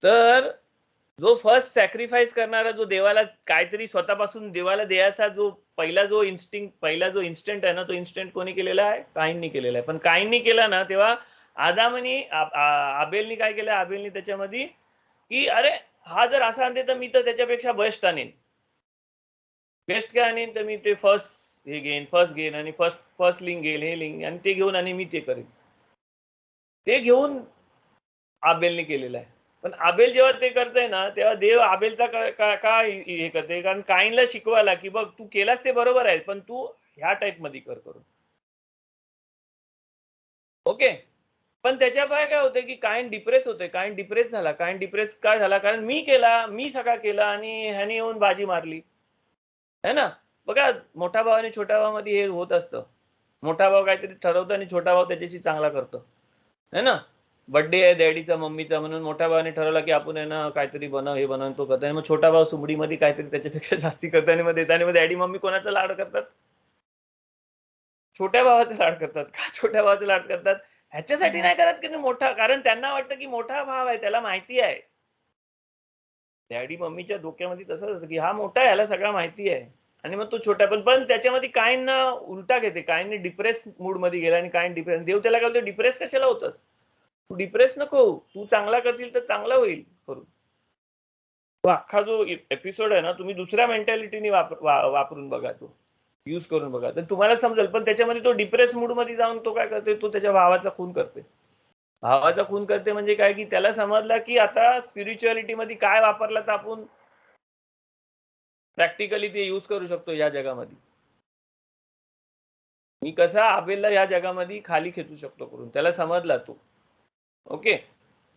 तर जो फर्स्ट सॅक्रिफाईस करणारा, जो देवाला काहीतरी स्वतःपासून देवाला द्यायचा जो पहिला जो इन्स्टंट आहे ना, तो इन्स्टंट कोणी केलेला आहे? काहींनी केलेला आहे. पण काहींनी केला ना, तेव्हा आदामनी आबेलनी काय केलं? आबेलनी त्याच्यामध्ये की अरे हा जर असा आणते तर मी तर त्याच्यापेक्षा बेस्ट आणेन. बेस्ट काय आणेन? तर मी ते फर्स्ट घेईन आणि फर्स्ट लिंक घेईल, हे लिंक आणि ते घेऊन आणि मी ते करेन. ते घेऊन आबेलने केलेलं आहे. पण आबेल जेव्हा ते करतंय ना, तेव्हा देव आबेलचा काय हे करते? कारण काईनला शिकवायला की बघ तू केलास ते बरोबर आहे, पण तू ह्या टाइप मध्ये करून. ओके. पण त्याच्या पाय काय होते की काईन डिप्रेस होते. काईन डिप्रेस झाला. काईन डिप्रेस काय झाला? कारण मी सगळा केला आणि ह्याने येऊन बाजी मारली है ना. बघा मोठा भाव आणि छोट्या भावामध्ये हे होत असतं. मोठा भाव काहीतरी ठरवतो आणि छोटा भाव त्याच्याशी चांगला करतो है ना. बर्थडे आहे डॅडीचा मम्मीचा, म्हणून मोठ्या भावाने ठरवला की आपण आहे ना काहीतरी बनव, हे बनव, तो करतो. आणि मग छोटा भाव सुमडीमध्ये काहीतरी त्याच्यापेक्षा जास्ती करतो आणि मग देताना मग डॅडी मम्मी कोणाचा लाड करतात? छोट्या भावाचा लाड करतात. का छोट्या भावाचा लाड करतात? ह्याच्यासाठी नाही करत की मोठा, कारण त्यांना वाटतं की मोठा भाव आहे, त्याला माहिती आहे. डॅडी मम्मीच्या डोक्यामध्ये तसंच असतं की हा मोठा आहे, याला सगळं माहिती आहे. आणि मग तो छोटा पण त्याच्यामध्ये काहींना उलटा घेते. काहींनी डिप्रेस मूड मध्ये गेला आणि काही डिप्रेस. देव त्याला काय बोलतो? डिप्रेस कशाला होतस? तू डिप्रेस नको, तू चांगला करशील तर चांगला होईल करून. तो अख्खा जो एपिसोड आहे ना, तुम्ही दुसऱ्या मेंटॅलिटीने वापरून बघा, तो यूज करून बघा, तर तुम्हाला समजेल. पण त्याच्यामध्ये तो डिप्रेस मूड मध्ये जाऊन तो काय करते? तो त्याच्या भावाचा खून करते. भावाचा खून करते म्हणजे काय? की त्याला समजला की आता स्पिरिच्युअलिटी मध्ये काय वापरला तर आपण प्रॅक्टिकली ते यूज करू शकतो या जगामध्ये. मी कसा आबेलला या जगामध्ये खाली खेचू शकतो करून, त्याला समजला तो. ओके.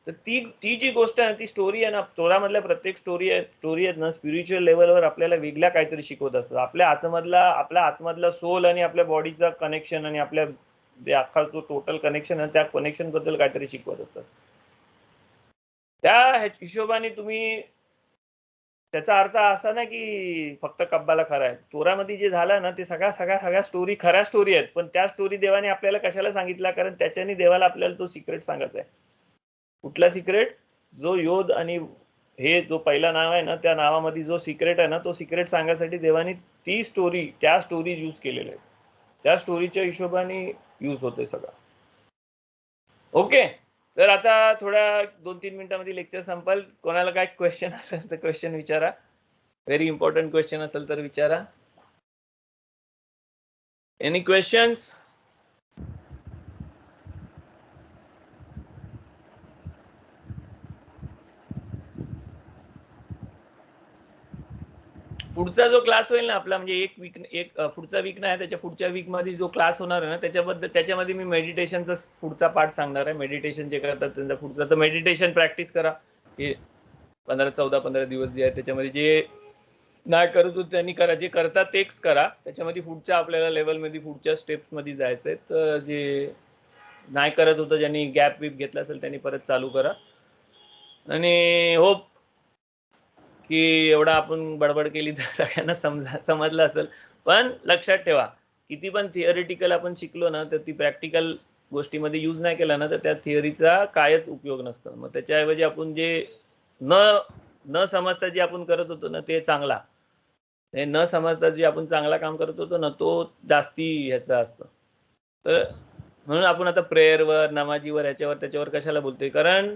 तर ती जी गोष्ट आहे ना, ती स्टोरी आहे ना, तोरामधल्या प्रत्येक स्टोरी आहेत ना, स्पिरिच्युअल लेवलवर आपल्याला वेगळ्या काहीतरी शिकवत असतात. आपल्या आतमधला सोल आणि आपल्या बॉडीचा कनेक्शन आणि आपल्या अख्खा जो टोटल कनेक्शन आहे त्या कनेक्शन बद्दल काहीतरी शिकवत असतात. त्या हिशोबाने तुम्ही, त्याचा अर्थ असा नाही की फक्त कब्बाला खरा आहे. तोरामध्ये जे झालं ना, ते सगळ्या स्टोरी खऱ्या स्टोरी आहेत. पण त्या स्टोरी देवाने आपल्याला कशाला सांगितला? कारण त्याच्याने देवाला आपल्याला तो सिक्रेट सांगायचा आहे. कुठला सिक्रेट? जो योध आणि हे जो पहिला नाव आहे ना, त्या नावामध्ये जो सिक्रेट आहे ना, तो सिक्रेट सांगण्यासाठी देवानी ती स्टोरी, त्या स्टोरीज यूज केलेल्या आहेत. त्या स्टोरीच्या हिशोबाने यूज होते सगळं. ओके, तर आता थोड्या 2-3 मिनिटांमध्ये लेक्चर संपल. कोणाला काय क्वेश्चन असेल तर क्वेश्चन विचारा. व्हेरी इम्पॉर्टंट क्वेश्चन असेल तर विचारा. Any questions? पुढचा जो क्लास होईल ना आपला, म्हणजे एक पुढचा वीक नाही, त्याच्या पुढच्या वीक मध्ये जो क्लास होणार आहे ना, त्याच्यामध्ये मी मेडिटेशनचा पुढचा पार्ट सांगणार आहे. मेडिटेशन जे करतात त्यांचा पुढचा, तर मेडिटेशन प्रॅक्टिस करा. हे 15 दिवस जे आहे त्याच्यामध्ये जे नाही करत होत त्यांनी करा, जे करतात तेच करा. त्याच्यामध्ये पुढच्या आपल्याला लेवलमध्ये पुढच्या स्टेप्स मध्ये जायचंय. तर जे नाही करत होतं, ज्यांनी गॅप विप घेतला असेल त्यांनी परत चालू करा. आणि होप की एवढा आपण बडबड केली तर सगळ्यांना समजलं असेल. पण लक्षात ठेवा, किती पण थिअरिटिकल आपण शिकलो ना, तर ती प्रॅक्टिकल गोष्टीमध्ये यूज नाही केला ना, तर त्या थिअरीचा कायच उपयोग नसतो. मग त्याच्याऐवजी आपण जे न समजता जे आपण करत होतो ना, ते चांगला, न समजता जे आपण चांगला काम करत होतो ना, तो जास्ती ह्याचा असतो. तर म्हणून आपण आता प्रेयरवर, नमाजीवर, ह्याच्यावर त्याच्यावर कशाला बोलतोय, कारण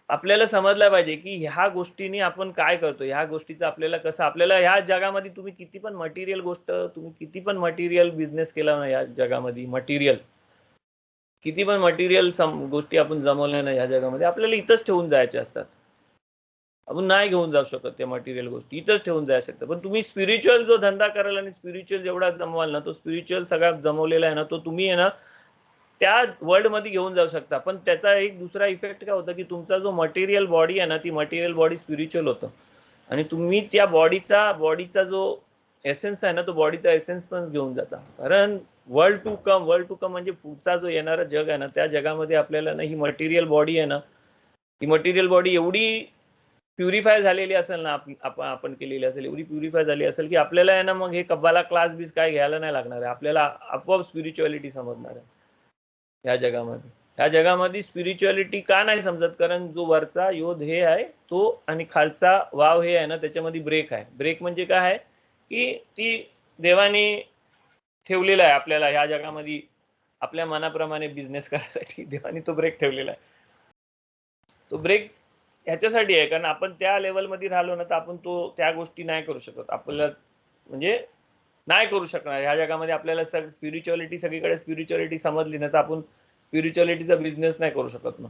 आपल्याला समजलं पाहिजे की ह्या गोष्टींनी आपण काय करतो, ह्या गोष्टीचं आपल्याला कसं, आपल्याला ह्या जगामध्ये तुम्ही किती पण मटेरियल गोष्ट, तुम्ही किती पण मटेरियल बिझनेस केला ना, या जगामध्ये मटेरियल किती पण मटेरियल गोष्टी आपण जमवल्या ना या जगामध्ये, आपल्याला इथंच ठेवून जायचे असतात. आपण नाही घेऊन जाऊ शकत त्या मटेरियल गोष्टी, इथंच ठेवून जायला शकतात. पण तुम्ही स्पिरिच्युअल जो धंदा कराल आणि स्पिरिच्युअल जेवढा जमवाल ना, तो स्पिरिच्युअल सगळा जमवलेला आहे ना, तो तुम्ही आहे ना त्या वर्ल्ड मध्ये घेऊन जाऊ शकता. पण त्याचा एक दुसरा इफेक्ट काय होतं की तुमचा जो मटेरियल बॉडी आहे ना, ती मटेरियल बॉडी स्पिरिच्युअल होतं, आणि तुम्ही त्या बॉडीचा जो एसेन्स आहे ना, तो बॉडीचा एसेन्स पण घेऊन जाता. कारण वर्ल्ड टू कम म्हणजे पुढचा जो येणारा जग आहे ना, त्या जगामध्ये आपल्याला ना ही मटेरियल बॉडी आहे ना, ती मटेरियल बॉडी एवढी प्युरिफाय झालेली असेल ना, आपण केलेली असेल, एवढी प्युरिफाय झाली असेल की आपल्याला आहे ना मग हे कब्बाला क्लास बीस काय घ्यायला नाही लागणार आहे. आपल्याला आपोआप स्पिरिच्युअलिटी समजणार आहे ह्या जगामध्ये. ह्या जगामध्ये स्पिरिच्युअलिटी का नाही समजत, कारण जो वरचा योध हे आहे तो, आणि खालचा वाव हे आहे ना, त्याच्यामध्ये ब्रेक आहे. ब्रेक म्हणजे काय आहे की ती देवाने ठेवलेला आहे आपल्याला ह्या जगामध्ये आपल्या मनाप्रमाणे बिझनेस करायसाठी. देवाने तो ब्रेक ठेवलेला आहे. तो ब्रेक ह्याच्यासाठी आहे कारण आपण त्या लेवलमध्ये राहिलो ना, तर आपण त्या गोष्टी नाही करू शकत. आपल्याला म्हणजे नाही करू शकणार ह्या जगामध्ये. आपल्याला स्पिरिच्युअलिटी सगळीकडे स्पिरिच्युअलिटी समजली ना, तर आपण स्पिरिच्युअलिटीचा बिझनेस नाही करू शकत ना,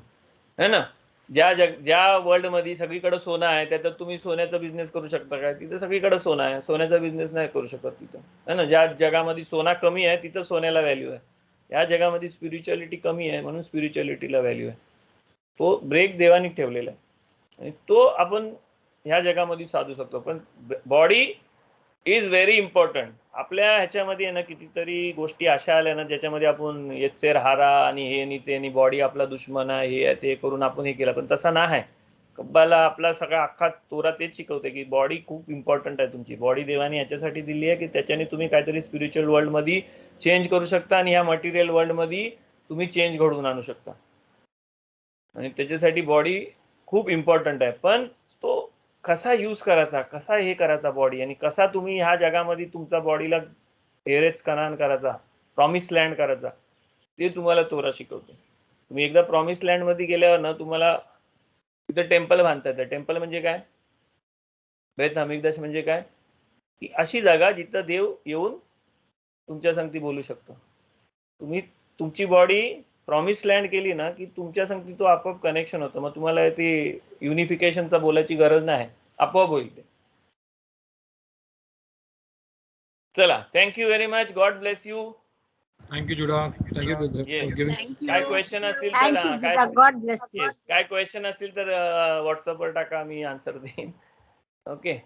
है ना. ज्या वर्ल्ड मध्ये सगळीकडे सोनं आहे, त्याच्यात तुम्ही सोन्याचा बिझनेस करू शकता काय? तिथं सगळीकडे सोनं आहे, सोन्याचा बिझनेस नाही करू शकत तिथं, है ना. ज्या जगामध्ये सोना कमी आहे तिथं सोन्याला व्हॅल्यू आहे. या जगामध्ये स्पिरिच्युअलिटी कमी आहे म्हणून स्पिरिच्युअलिटीला व्हॅल्यू आहे. तो ब्रेक देवानी ठेवलेला आहे आणि तो आपण ह्या जगामध्ये साधू शकतो. पण बॉडी इज व्हेरी इम्पॉर्टंट. आपल्या ह्याच्यामध्ये ना कितीतरी गोष्टी अशा आल्या ना, ज्याच्यामध्ये आपण येचेर हारा आणि हे आणि ते आणि बॉडी आपला दुश्मन आहे, हे ते करून आपण हे केलं. पण तसा नाही आहे. कब्बाला आपला सगळा अख्खा तोरा तेच शिकवते की बॉडी खूप इम्पॉर्टंट आहे तुमची. बॉडी देवाने याच्यासाठी दिली आहे की त्याच्याने तुम्ही काहीतरी स्पिरिच्युअल वर्ल्ड मध्ये चेंज करू शकता आणि ह्या मटेरियल वर्ल्ड मध्ये तुम्ही चेंज घडवून आणू शकता. आणि त्याच्यासाठी बॉडी खूप इम्पॉर्टंट आहे. पण तो कसा यूज करायचा, कसा हे करायचा बॉडी, आणि कसा तुम्ही ह्या जगामध्ये तुमचा बॉडीला एरेच कनान करायचा, प्रॉमिस लँड करायचा, ते तुम्हाला तोरा शिकवतो. तुम्ही एकदा प्रॉमिस लँड मध्ये गेल्यावर ना, तुम्हाला तिथं टेम्पल बांधता येतं. टेम्पल म्हणजे काय, बेत हमीकदास म्हणजे काय, की अशी जागा जिथं देव येऊन तुमच्या संगती बोलू शकतो. तुम्ही तुमची बॉडी प्रॉमिस लँड केली ना, की तुमच्या संगती तो आपोआप कनेक्शन होतं. मग तुम्हाला ते युनिफिकेशनचा बोलायची गरज नाही, आपोआप होईल ते. चला, thank you very much. God bless you. Thank you, Judah. Thank you for Yes. giving. Thank you. काय क्वेश्चन असतील Thank तर you, Judah. God bless you. काय क्वेश्चन असतील तर व्हॉट्सअपवर टाका, मी आन्सर देईन. ओके.